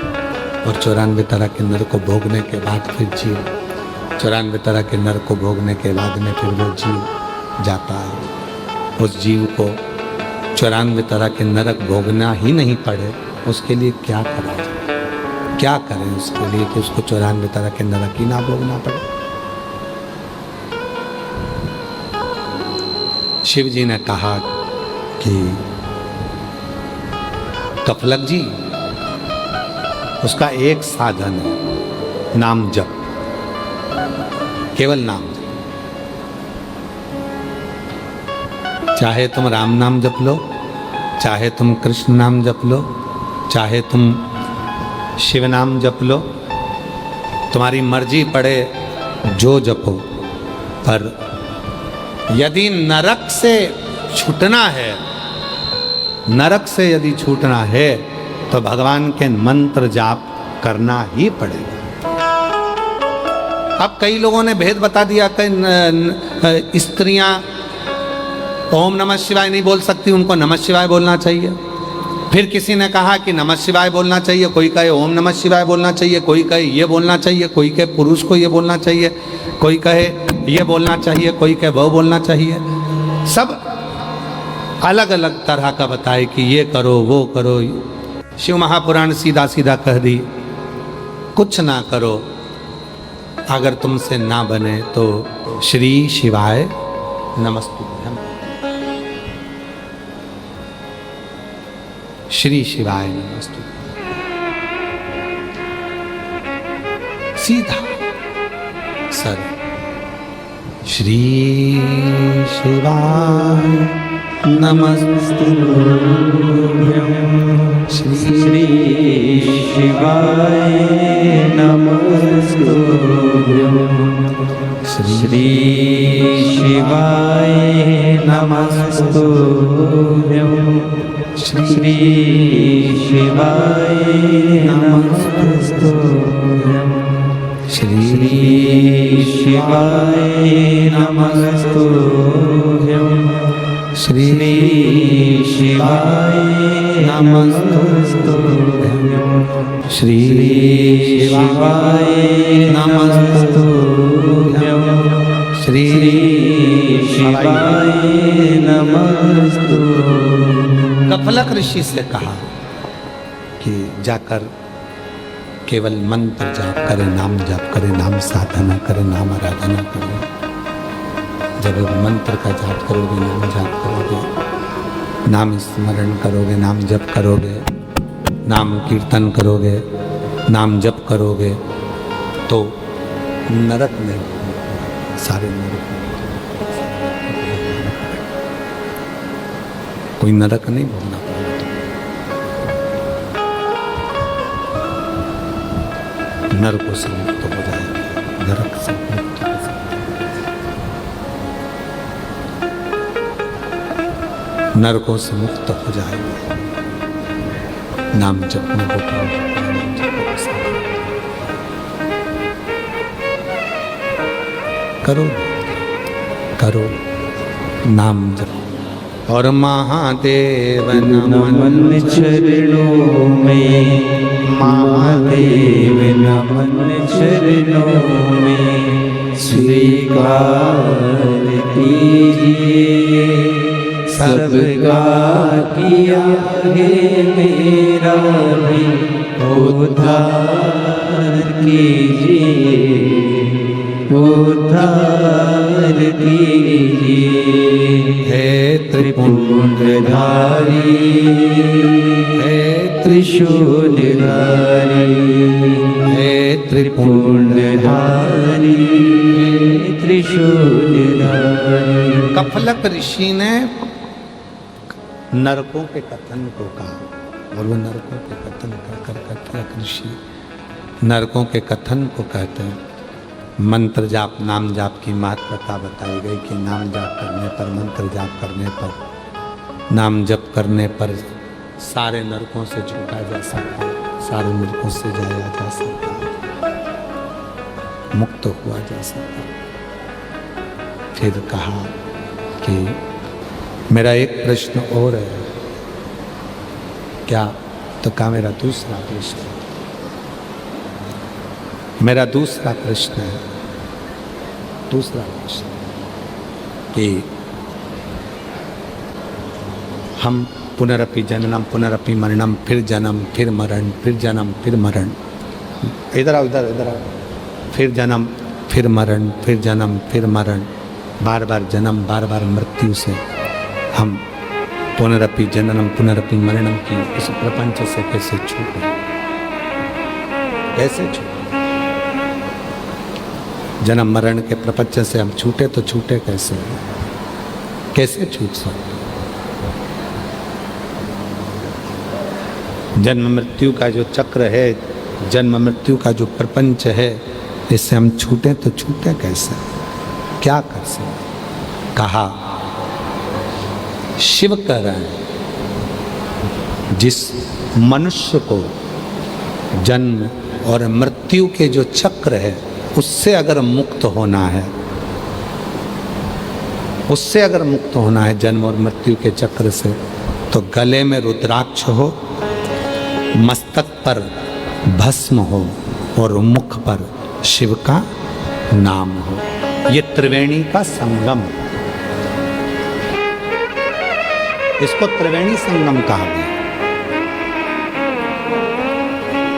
और 94 तरह के नरक को भोगने के बाद फिर जीव 94 तरह के नरक को भोगने के बाद में फिर वो जीव जाता है। उस जीव को 94 तरह के नरक भोगना ही नहीं पड़े उसके लिए क्या करा जाए? क्या करें उसके लिए कि उसको 94 तरह के नरक ही ना भोगना पड़े? शिव जी ने कहा कि कफलक जी, उसका एक साधन है, नाम जप, केवल नाम जप। चाहे तुम राम नाम जप लो, चाहे तुम कृष्ण नाम जप लो, चाहे तुम शिव नाम जप लो, तुम्हारी मर्जी पड़े जो जपो, पर यदि नरक से छूटना है, नरक से यदि छूटना है तो भगवान के मंत्र जाप करना ही पड़ेगा। अब कई लोगों ने भेद बता दिया कि स्त्रियां ओम नमः शिवाय नहीं बोल सकती, उनको नमः शिवाय बोलना चाहिए। फिर किसी ने कहा कि नमः शिवाय बोलना चाहिए, कोई कहे ओम नमः शिवाय बोलना चाहिए, कोई कहे ये बोलना चाहिए, कोई कहे पुरुष को ये बोलना चाहिए, कोई कहे ये बोलना चाहिए, कोई कहे वो बोलना चाहिए। सब अलग अलग तरह का बताए कि ये करो वो करो। शिव महापुराण सीधा सीधा कह दी कुछ ना करो, अगर तुमसे ना बने तो श्री शिवाय नमस्तुभ्यम, श्री शिवाय नमस्तुभ्यम, सीधा सर श्री शिवाय नमस्तुभ्यम, श्री शिवाय नमस्तुभ्यम, श्री शिवाय नमस्तुभ्यम, श्री शिवाय नमस्तुभ्यम, श्री शिवाय नमस्तुभ्यं श्री शिवाय नमस्तुभ्यं श्री शिवाय नमस्तुभ्यं श्री शिवाय नमस्तुभ्यं। कफलक ऋषि से कहा कि जाकर केवल मंत्र जाप करे, नाम जाप करे, नाम साधना करे, नाम आराधना करे। जब मंत्र का जाप करोगे, नाम जाप करोगे, नाम स्मरण करोगे, नाम जप करोगे, नाम कीर्तन करोगे, नाम जप करोगे, तो नरक में सारे नरक कोई नरक नहीं भोगना पड़ेगा। नरकों से मुक्त हो जाएगा, नरक से मुक्त हो जाएगा, नरकों से मुक्त हो जाएगा। नाम जपने को करो, करो नाम जप। और महादेव नमन चरणों में, महादेव नमन चरणों में स्वीकार कीजिए। सबका किया है मेरा भी उद्धार कीजिए, उद्धार कीजिए। हे त्रिपुंडधारी, हे त्रिशूलधारी, हे त्रिपुंडधारी, हे त्रिशूलधारी। कफलक ऋषि ने नरकों के कथन को कहा, और वो नरकों के कथन कर कफलक ऋषि नरकों के कथन को कहते हैं। मंत्र जाप, नाम जाप की महत्वता बताई गई कि नाम जाप करने पर, मंत्र जाप करने पर, नाम जप करने पर सारे नरकों से छूटा जा सकता है, सारे नरकों से जाया जा सकता है, मुक्त हुआ जा सकता है। फिर कहा कि मेरा एक प्रश्न और है। क्या? तो कहा मेरा दूसरा प्रश्न, मेरा दूसरा प्रश्न है, दूसरा प्रश्न कि हम पुनरपि जननम पुनरपि मरणम, फिर जन्म फिर मरण, फिर जन्म फिर मरण, इधर आओ, इधर इधर आओ, फिर जन्म फिर मरण, फिर जन्म फिर मरण, बार बार जन्म, बार बार मृत्यु से हम पुनरपि जननम पुनरपि मरणम की इस प्रपंच से कैसे छूटे, कैसे छूटे? जन्म मरण के प्रपंच से हम छूटे तो छूटे कैसे, कैसे छूट सकते? जन्म मृत्यु का जो चक्र है, जन्म मृत्यु का जो प्रपंच है, इससे हम छूटे तो छूटे कैसे, क्या कर सकते? कहा शिव कह रहे हैं जिस मनुष्य को जन्म और मृत्यु के जो चक्र है उससे अगर मुक्त होना है, उससे अगर मुक्त होना है जन्म और मृत्यु के चक्र से, तो गले में रुद्राक्ष हो, मस्तक पर भस्म हो और मुख पर शिव का नाम हो। ये त्रिवेणी का संगम, इसको त्रिवेणी संगम कहा गया।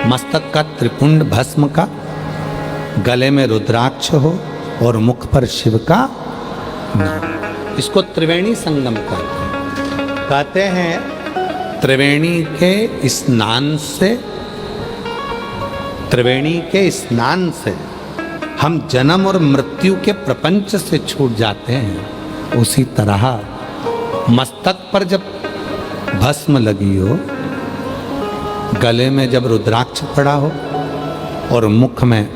मस्तक का त्रिपुंड भस्म का, गले में रुद्राक्ष हो और मुख पर शिव का नाम, इसको त्रिवेणी संगम कहते हैं। त्रिवेणी के स्नान से, त्रिवेणी के स्नान से हम जन्म और मृत्यु के प्रपंच से छूट जाते हैं। उसी तरह मस्तक पर जब भस्म लगी हो, गले में जब रुद्राक्ष पड़ा हो और मुख में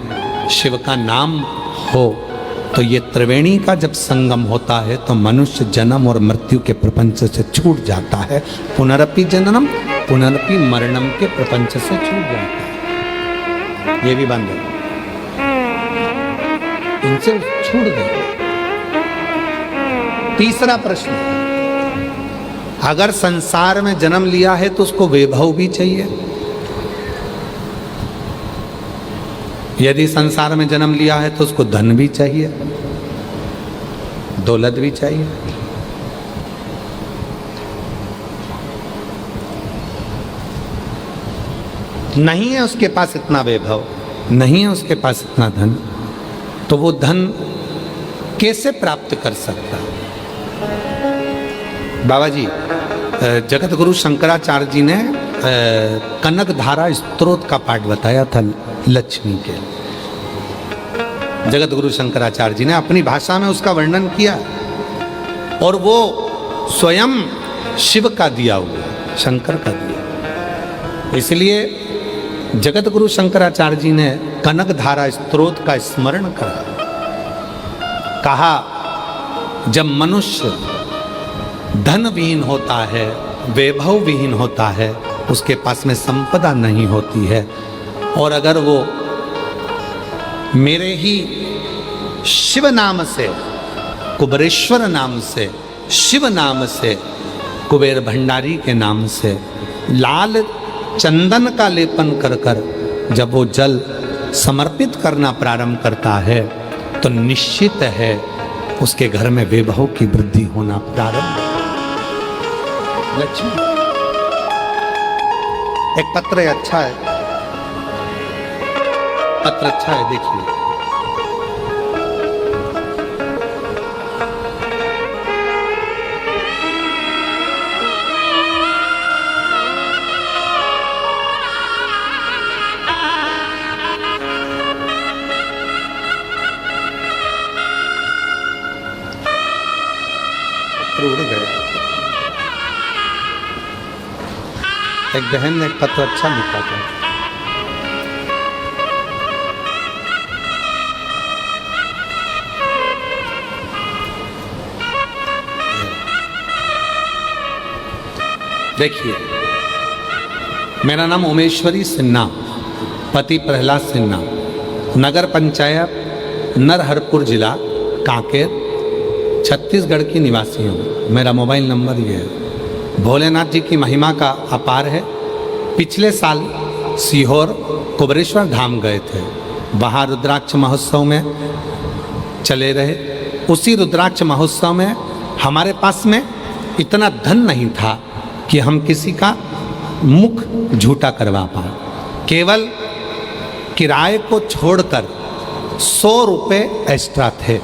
शिव का नाम हो, तो ये त्रिवेणी का जब संगम होता है तो मनुष्य जन्म और मृत्यु के प्रपंच से छूट जाता है। पुनरपि जननम पुनरपि मरणम के प्रपंच से छूट जाता है। ये भी बंद है। इनसे छूट गए। तीसरा प्रश्न, अगर संसार में जन्म लिया है तो उसको वैभव भी चाहिए। यदि संसार में जन्म लिया है तो उसको धन भी चाहिए, दौलत भी चाहिए। नहीं है उसके पास इतना वैभव, नहीं है उसके पास इतना धन, तो वो धन कैसे प्राप्त कर सकता? बाबा जी, जगत गुरु शंकराचार्य जी ने कनक धारा स्तोत्र का पाठ बताया था लक्ष्मी के। जगत गुरु शंकराचार्य जी ने अपनी भाषा में उसका वर्णन किया, और वो स्वयं शिव का दिया हुआ, शंकर का दिया। इसलिए जगत गुरु शंकराचार्य जी ने कनक धारा स्तोत्र का स्मरण करा। कहा, जब मनुष्य धन विहीन होता है, वैभव विहीन होता है, उसके पास में संपदा नहीं होती है, और अगर वो मेरे ही शिव नाम से, कुबेरेश्वर नाम से, शिव नाम से, कुबेर भंडारी के नाम से लाल चंदन का लेपन कर कर जब वो जल समर्पित करना प्रारंभ करता है, तो निश्चित है उसके घर में वैभव की वृद्धि होना प्रारंभ। लक्ष्मी, एक पत्र है, अच्छा है, पत्र अच्छा है, देखिए। पत्र उड़ गया। एक बहन ने एक पत्र अच्छा लिखा था। देखिए, मेरा नाम उमेश्वरी सिन्हा, पति प्रहलाद सिन्हा, नगर पंचायत नरहरपुर जिला कांकेर छत्तीसगढ़ की निवासी हूँ। मेरा मोबाइल नंबर ये है। भोलेनाथ जी की महिमा का अपार है। पिछले साल सीहोर कुबेरेश्वर धाम गए थे, वहाँ रुद्राक्ष महोत्सव में चले रहे। उसी रुद्राक्ष महोत्सव में हमारे पास में इतना धन नहीं था कि हम किसी का मुख झूठा करवा पाए। केवल किराए को छोड़कर 100 रुपये एक्स्ट्रा थे।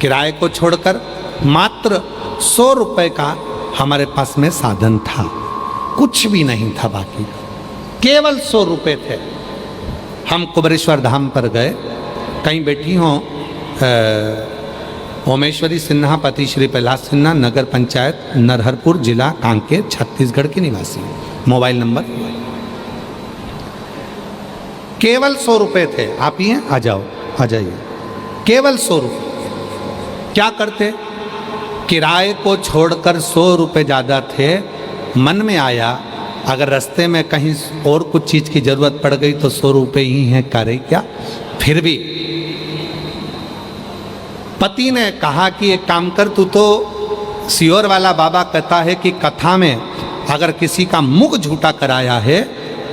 किराए को छोड़कर मात्र 100 रुपये का हमारे पास में साधन था, कुछ भी नहीं था बाकी, केवल 100 रुपये थे। हम कुबेरेश्वर धाम पर गए। कहीं बैठी हों ओमेश्वरी सिन्हा, पति श्री प्रहलाद सिन्हा, नगर पंचायत नरहरपुर जिला कांकेर छत्तीसगढ़ की निवासी। मोबाइल नंबर केवल 100 रुपये थे। आप ही हैं, आ जाओ, आ जाइए। केवल 100 रुपये। क्या करते? किराए को छोड़कर 100 रुपये ज़्यादा थे। मन में आया, अगर रास्ते में कहीं और कुछ चीज़ की ज़रूरत पड़ गई तो 100 रुपये ही हैं, करे क्या। फिर भी पति ने कहा कि एक काम कर, तू तो सीहोर वाला बाबा कहता है कि कथा में अगर किसी का मुख झूठा कराया है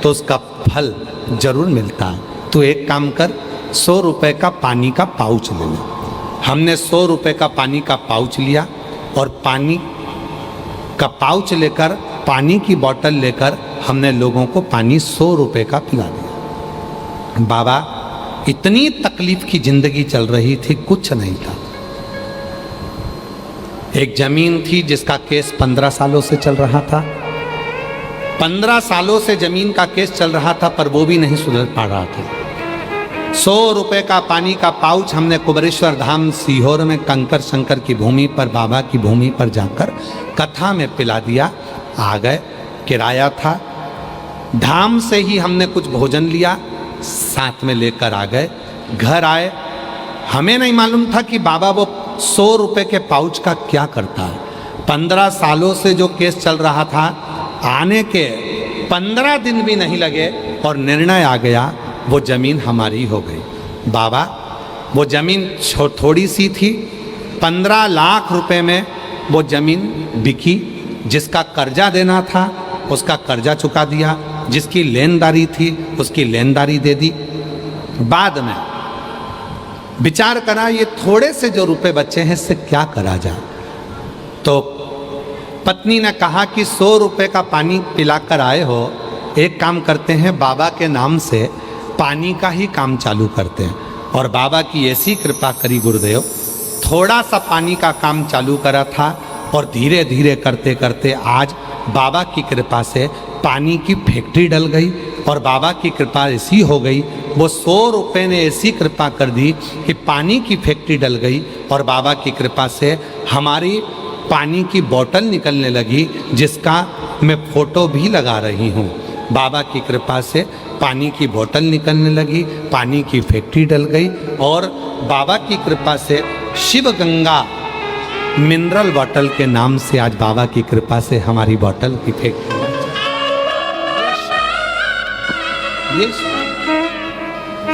तो उसका फल जरूर मिलता है। तू एक काम कर, 100 रुपये का पानी का पाउच ले ले। हमने 100 रुपये का पानी का पाउच लिया, और पानी का पाउच लेकर, पानी की बोतल लेकर हमने लोगों को पानी 100 रुपये का पिला दिया। बाबा, इतनी तकलीफ की जिंदगी चल रही थी, कुछ नहीं था। एक जमीन थी जिसका केस 15 सालों से चल रहा था। 15 सालों से जमीन का केस चल रहा था, पर वो भी नहीं सुधर पा रहा था। 100 रुपये का पानी का पाउच हमने कुबेरेश्वर धाम सीहोर में कंकर शंकर की भूमि पर, बाबा की भूमि पर जाकर कथा में पिला दिया। आ गए, किराया था। धाम से ही हमने कुछ भोजन लिया, साथ में लेकर आ गए। घर आए, हमें नहीं मालूम था कि बाबा वो 100 रुपये के पाउच का क्या करता है। 15 सालों से जो केस चल रहा था, आने के 15 दिन भी नहीं लगे और निर्णय आ गया, वो जमीन हमारी हो गई। बाबा, वो जमीन थोड़ी सी थी, 15 लाख रुपए में वो जमीन बिकी। जिसका कर्जा देना था उसका कर्जा चुका दिया, जिसकी लेनदारी थी उसकी लेनदारी दे दी। बाद में विचार करा ये थोड़े से जो रुपए बचे हैं इससे क्या करा जाए। तो पत्नी ने कहा कि 100 रुपए का पानी पिलाकर आए हो, एक काम करते हैं, बाबा के नाम से पानी का ही काम चालू करते हैं। और बाबा की ऐसी कृपा करी गुरुदेव, थोड़ा सा पानी का काम चालू करा था और धीरे धीरे करते करते आज बाबा की कृपा से पानी की फैक्ट्री डल गई। और बाबा की कृपा ऐसी हो गई, वो 100 रुपये ने ऐसी कृपा कर दी कि पानी की फैक्ट्री डल गई। और बाबा की कृपा से हमारी पानी की बोतल निकलने लगी, जिसका मैं फ़ोटो भी लगा रही हूँ। बाबा की कृपा से पानी की बोतल निकलने लगी, पानी की फैक्ट्री डल गई। और बाबा की कृपा से शिव गंगा मिनरल बॉटल के नाम से आज बाबा की कृपा से हमारी बॉटल की फैक्ट्री। ये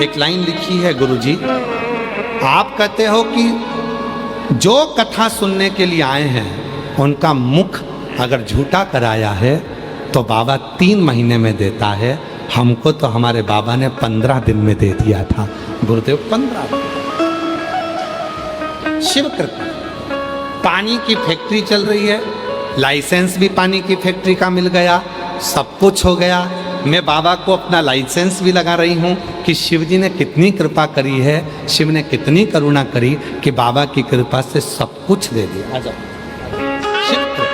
एक लाइन लिखी है गुरुजी, आप कहते हो कि जो कथा सुनने के लिए आए हैं उनका मुख अगर झूठा कराया है तो बाबा 3 महीने में देता है। हमको तो हमारे बाबा ने 15 दिन में दे दिया था गुरुदेव, 15 दिन। शिव कृपा। पानी की फैक्ट्री चल रही है, लाइसेंस भी पानी की फैक्ट्री का मिल गया, सब कुछ हो गया। मैं बाबा को अपना लाइसेंस भी लगा रही हूँ कि शिव जी ने कितनी कृपा करी है, शिव ने कितनी करुणा करी कि बाबा की कृपा से सब कुछ दे दिया। आ जाओ। शिव कृपा।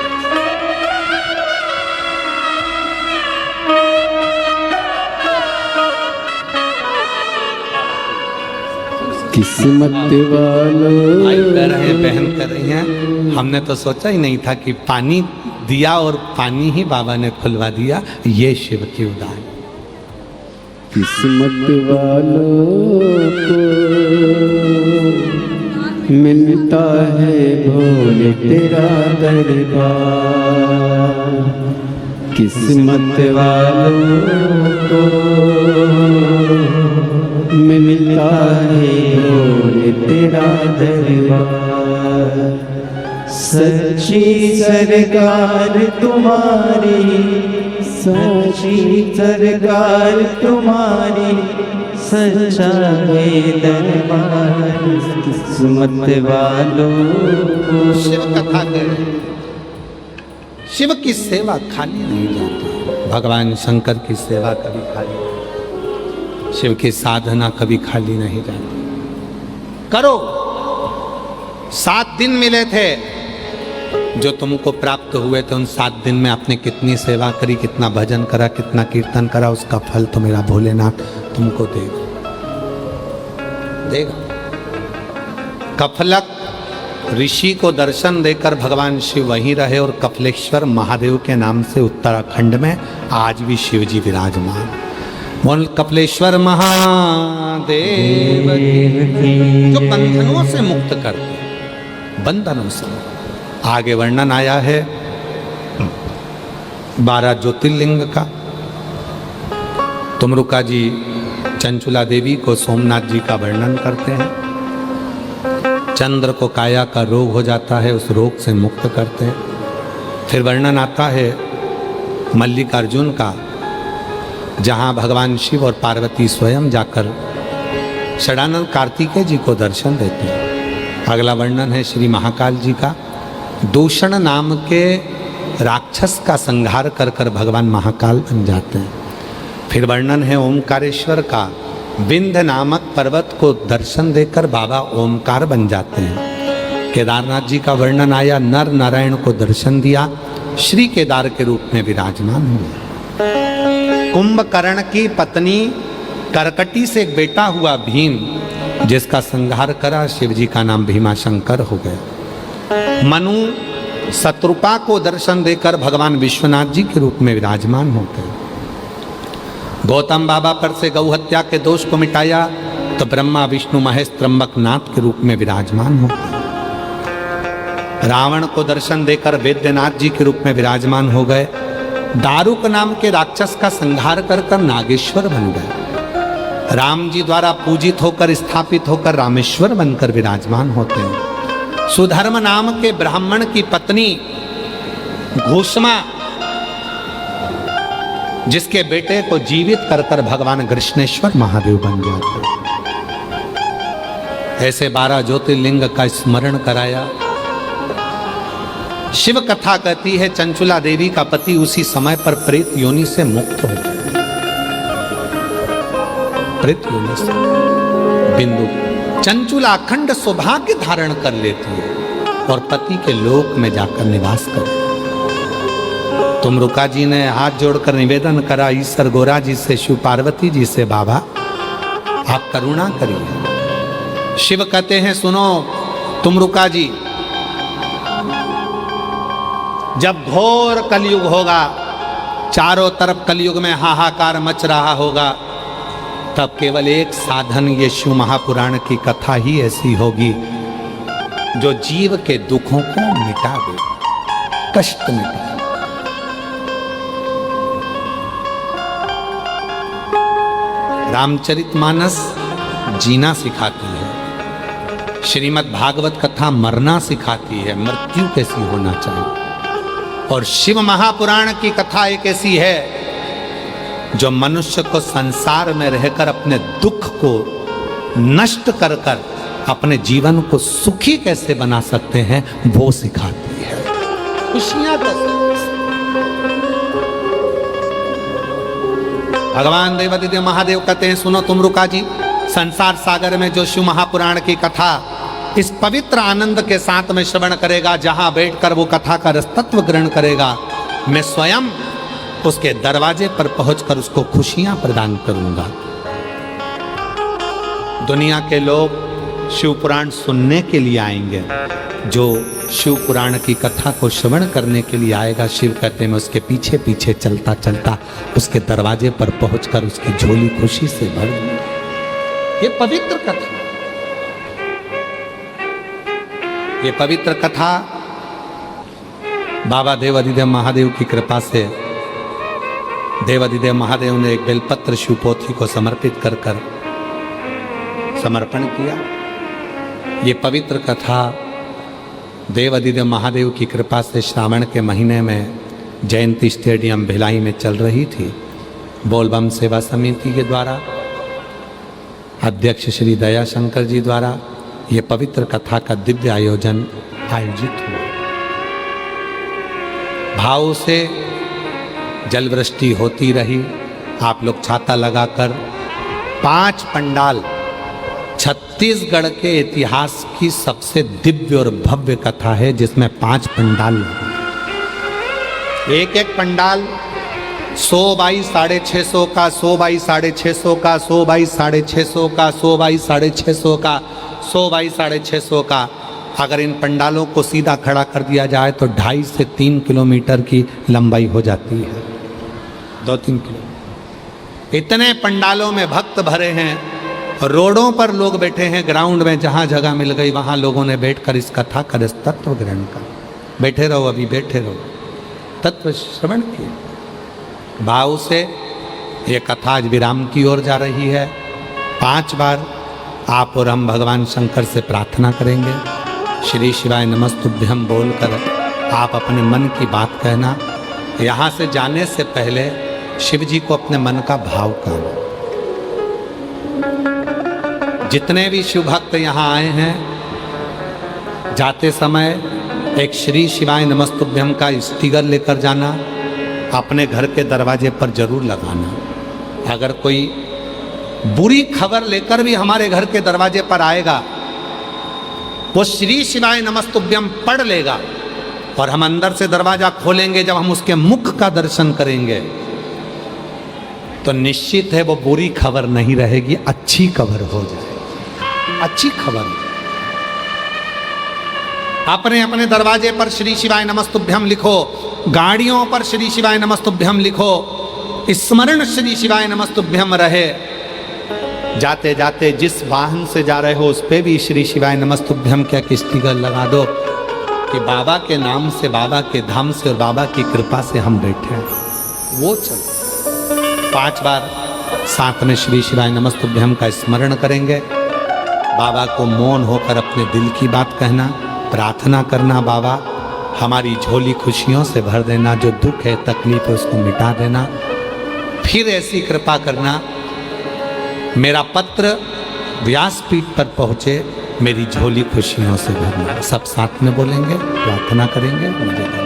किस्मत वालों भाई कह रहे हैं, बहन कर रही हैं, हमने तो सोचा ही नहीं था कि पानी दिया और पानी ही बाबा ने खुलवा दिया। ये शिव की उदाहरण। किस्मत वालों को मिलता है भोले तेरा दरबार। किस्मत वालों को मिलता है भोले तेरा दरबार। सच्ची सरकार तुम्हारी, सच्ची सरकार तुम्हारी, सच्चा है दरबार। किस्मत वालों को। शिव कथा करें, शिव की सेवा खाली नहीं जाती। भगवान शंकर की सेवा कभी खाली, शिव की साधना कभी खाली नहीं जाती। करो। 7 दिन मिले थे जो तुमको प्राप्त हुए थे, उन 7 दिन में आपने कितनी सेवा करी, कितना भजन करा, कितना कीर्तन करा, उसका फल तो मेरा भोलेनाथ तुमको देगा, देगा। कफलक ऋषि को दर्शन देकर भगवान शिव वहीं रहे और कपिलेश्वर महादेव के नाम से उत्तराखंड में आज भी शिव जी विराजमान। बोल कपिलेश्वर महादेव जो बंधनों से मुक्त करते, बंधनों से। आगे वर्णन आया है 12 ज्योतिर्लिंग का। तुमरुका जी चंचुला देवी को सोमनाथ जी का वर्णन करते हैं। चंद्र को काया का रोग हो जाता है, उस रोग से मुक्त करते हैं। फिर वर्णन आता है मल्लिकार्जुन का, जहाँ भगवान शिव और पार्वती स्वयं जाकर षडानंद कार्तिकेय जी को दर्शन देते हैं। अगला वर्णन है श्री महाकाल जी का। दूषण नाम के राक्षस का संहार कर कर भगवान महाकाल बन जाते हैं। फिर वर्णन है ओमकारेश्वर का। विंध्य नामक पर्वत को दर्शन देकर बाबा ओमकार बन जाते हैं। केदारनाथ जी का वर्णन आया, नर नारायण को दर्शन दिया, श्री केदार के रूप में विराजमान हुए। कुंभकर्ण की पत्नी करकटी से एक बेटा हुआ भीम, जिसका संहार करा, शिव जी का नाम भीमाशंकर हो गया। मनु शत्रुपा को दर्शन देकर भगवान विश्वनाथ जी के रूप में विराजमान होते हैं। गौतम बाबा पर से गौ हत्या के दोष को मिटाया तो ब्रह्मा विष्णु महेश त्र्यंबकनाथ के रूप में विराजमान होते हैं। रावण को दर्शन देकर वैद्यनाथ जी के रूप में विराजमान हो गए। दारुक नाम के राक्षस का संहार कर कर नागेश्वर बन गए। राम जी द्वारा पूजित होकर स्थापित होकर रामेश्वर बनकर विराजमान होते हैं। सुधर्म नाम के ब्राह्मण की पत्नी घूष्मा, जिसके बेटे को जीवित कर कर भगवान कृष्णेश्वर महादेव बन जाते हैं। ऐसे 12 ज्योतिर्लिंग का स्मरण कराया। शिव कथा कहती है चंचुला देवी का पति उसी समय पर प्रेत योनि से मुक्त हो गया। प्रेत योनि से बिंदु चंचुला अखंड सौभाग्य धारण कर लेती है और पति के लोक में जाकर निवास कर। तुमरुका जी ने हाथ जोड़कर निवेदन करा ईश्वर गोरा जी से, शिव पार्वती जी से, बाबा आप करुणा करिए। शिव कहते हैं सुनो तुमरुका जी, जब घोर कलयुग होगा, चारों तरफ कलयुग में हाहाकार मच रहा होगा, तब केवल एक साधन ये शिव महापुराण की कथा ही ऐसी होगी जो जीव के दुखों को मिटा दे, कष्ट मिटा। रामचरितमानस जीना सिखाती है, श्रीमद् भागवत कथा मरना सिखाती है, मृत्यु कैसी होना चाहिए। और शिव महापुराण की कथा एक ऐसी है जो मनुष्य को संसार में रहकर अपने दुख को नष्ट कर कर अपने जीवन को सुखी कैसे बना सकते हैं वो सिखाती है। खुशियां कैसे। भगवान देवादिदेव महादेव कहते हैं सुनो तुमरुका जी, संसार सागर में जो शिव महापुराण की कथा इस पवित्र आनंद के साथ में श्रवण करेगा, जहां बैठकर वो कथा का रसतत्व ग्रहण करेगा, मैं स्वयं उसके दरवाजे पर पहुंचकर उसको खुशियां प्रदान करूंगा। दुनिया के लोग शिव पुराण सुनने के लिए आएंगे, जो शिव पुराण की कथा को श्रवण करने के लिए आएगा, शिव कहते हैं उसके पीछे पीछे चलता चलता उसके दरवाजे पर पहुंचकर उसकी झोली खुशी से भर दूंगा। ये पवित्र कथा, ये पवित्र कथा बाबा देवादिदेव महादेव की कृपा से देवादिदेव महादेव ने एक बेलपत्र शिवपोथी को समर्पित कर कर समर्पण किया। ये पवित्र कथा देवादिदेव महादेव की कृपा से श्रावण के महीने में जयंती स्टेडियम भिलाई में चल रही थी। बोलबम सेवा समिति के द्वारा अध्यक्ष श्री दयाशंकर जी द्वारा ये पवित्र कथा का दिव्य आयोजन आयोजित हुआ। भाव से जल वृष्टि होती रही। आप लोग छाता लगाकर 5 पंडाल, छत्तीसगढ़ के इतिहास की सबसे दिव्य और भव्य कथा है जिसमें 5 पंडाल लगे। एक एक पंडाल 100 बाई 650 का, 100 बाई 650 का, 100 बाई 650 का, 100 बाई 650 का, 100 बाई 650 का। अगर इन पंडालों को सीधा खड़ा कर दिया जाए तो 2.5 से 3 किलोमीटर की लंबाई हो जाती है, 2-3 किलोमीटर। इतने पंडालों में भक्त भरे हैं, रोडों पर लोग बैठे हैं, ग्राउंड में जहाँ जगह मिल गई वहाँ लोगों ने बैठकर इस कथा का तत्व ग्रहण कर। बैठे रहो, अभी बैठे रहो, तत्व श्रवण किए। भाव से ये कथा आज विराम की ओर जा रही है। 5 बार आप और हम भगवान शंकर से प्रार्थना करेंगे। श्री शिवाय नमस्तुभ्यम बोलकर आप अपने मन की बात कहना। यहाँ से जाने से पहले शिव जी को अपने मन का भाव कहना। जितने भी शिव भक्त यहाँ आए हैं, जाते समय एक श्री शिवाय नमस्तुभ्यम का स्टिकर लेकर जाना, अपने घर के दरवाजे पर जरूर लगाना। अगर कोई बुरी खबर लेकर भी हमारे घर के दरवाजे पर आएगा, वो श्री शिवाय नमस्तुभ्यम पढ़ लेगा और हम अंदर से दरवाजा खोलेंगे। जब हम उसके मुख का दर्शन करेंगे तो निश्चित है वो बुरी खबर नहीं रहेगी, अच्छी खबर हो जाएगी। अच्छी खबर। अपने अपने दरवाजे पर श्री शिवाय नमस्तुभ्यम लिखो, गाड़ियों पर श्री शिवाय नमस्तुभ्यम लिखो, स्मरण श्री शिवाय नमस्तुभ्यम रहे। जाते जाते जिस वाहन से जा रहे हो उस पे भी श्री शिवाय नमस्तुभ्यम का स्टिकर लगा दो कि बाबा के नाम से, बाबा के धाम से और बाबा की कृपा से हम बैठे हैं। वो चल 5 बार साथ में श्री शिवाय नमस्तुभ्यम का स्मरण करेंगे। बाबा को मौन होकर अपने दिल की बात कहना, प्रार्थना करना, बाबा हमारी झोली खुशियों से भर देना, जो दुख है तकलीफ है उसको मिटा देना। फिर ऐसी कृपा करना मेरा पत्र व्यासपीठ पर पहुँचे, मेरी झोली खुशियों से भरना। सब साथ में बोलेंगे, प्रार्थना करेंगे, निवेदन।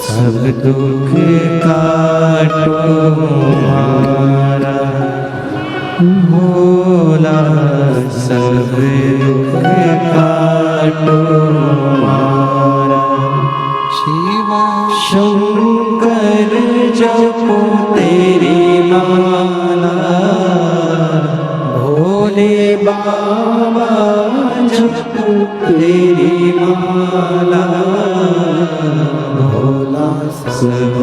सब दुख काटो हमारा भोला, सब दुख काटो हमारा। शिव शंकर जपो तेरी माला, भोले बाबा जपो तेरी माला, भोला सब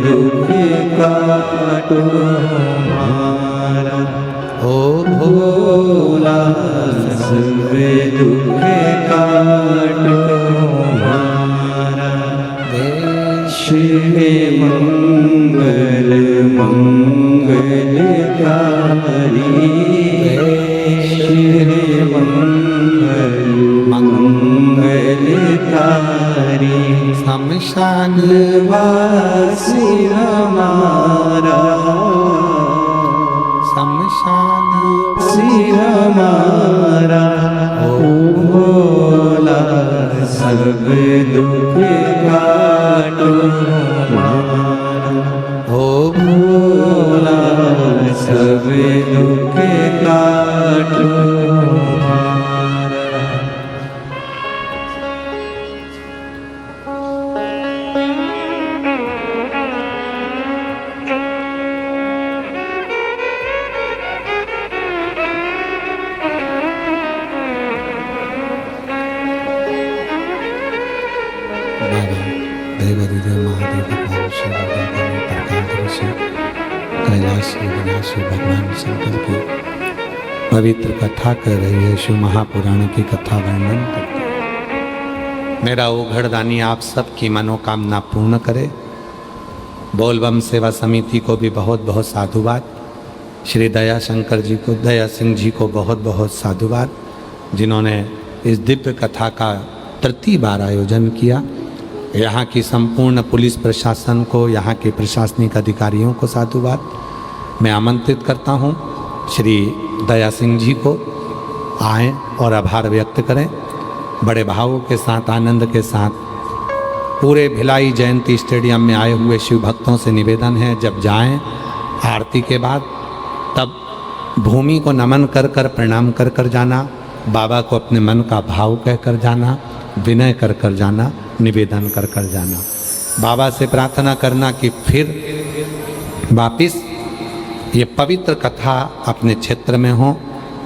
दुख काटो हमारा। ओ भोला सब दुख काटो हमारा। शिव मंगल मंगलकारी, शिव मंगल मंगलकारी। शमशान वासी हमारा, शमशान वासी हमारा। ओ भोला सब दुख काटो हमारा। ओ भोला सब दुख काटो हमारा। कैलाशी विनाशी भगवान शंकर की पवित्र कथा कर रही है, शिव महापुराण की कथा वर्णन करती है। मेरा वो घरदानी आप सबकी मनोकामना पूर्ण करे। बोलबम सेवा समिति को भी बहुत बहुत साधुवाद। श्री दया शंकर जी को, दया सिंह जी को बहुत बहुत साधुवाद, जिन्होंने इस दिव्य कथा का 3 बार आयोजन किया। यहाँ की संपूर्ण पुलिस प्रशासन को, यहाँ के प्रशासनिक अधिकारियों को साधुवाद। मैं आमंत्रित करता हूँ श्री दया सिंह जी को, आएँ और आभार व्यक्त करें। बड़े भावों के साथ, आनंद के साथ पूरे भिलाई जयंती स्टेडियम में आए हुए शिव भक्तों से निवेदन है, जब जाएं आरती के बाद तब भूमि को नमन कर कर, प्रणाम कर कर जाना। बाबा को अपने मन का भाव कह कर जाना, विनय कर कर जाना, निवेदन कर कर जाना। बाबा से प्रार्थना करना कि फिर वापिस ये पवित्र कथा अपने क्षेत्र में हो।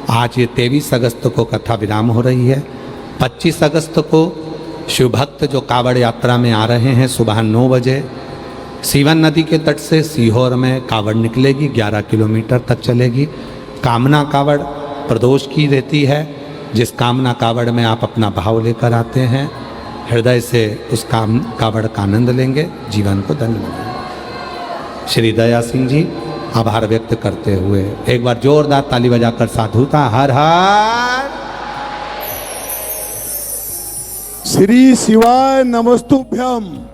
आज ये 23 अगस्त को कथा विराम हो रही है। 25 अगस्त को शिव भक्त जो कावड़ यात्रा में आ रहे हैं, सुबह 9 बजे सीवन नदी के तट से सीहोर में कावड़ निकलेगी, 11 किलोमीटर तक चलेगी। कामना कावड़ प्रदोष की रहती है, जिस कामना कावड़ में आप अपना भाव लेकर आते हैं, हृदय से उस कावड़ का आनंद लेंगे, जीवन को धन्य बनाएंगे। श्री दया सिंह जी आभार व्यक्त करते हुए एक बार जोरदार ताली बजाकर साधुता हर हर। श्री शिवाय नमस्तुभ्यम।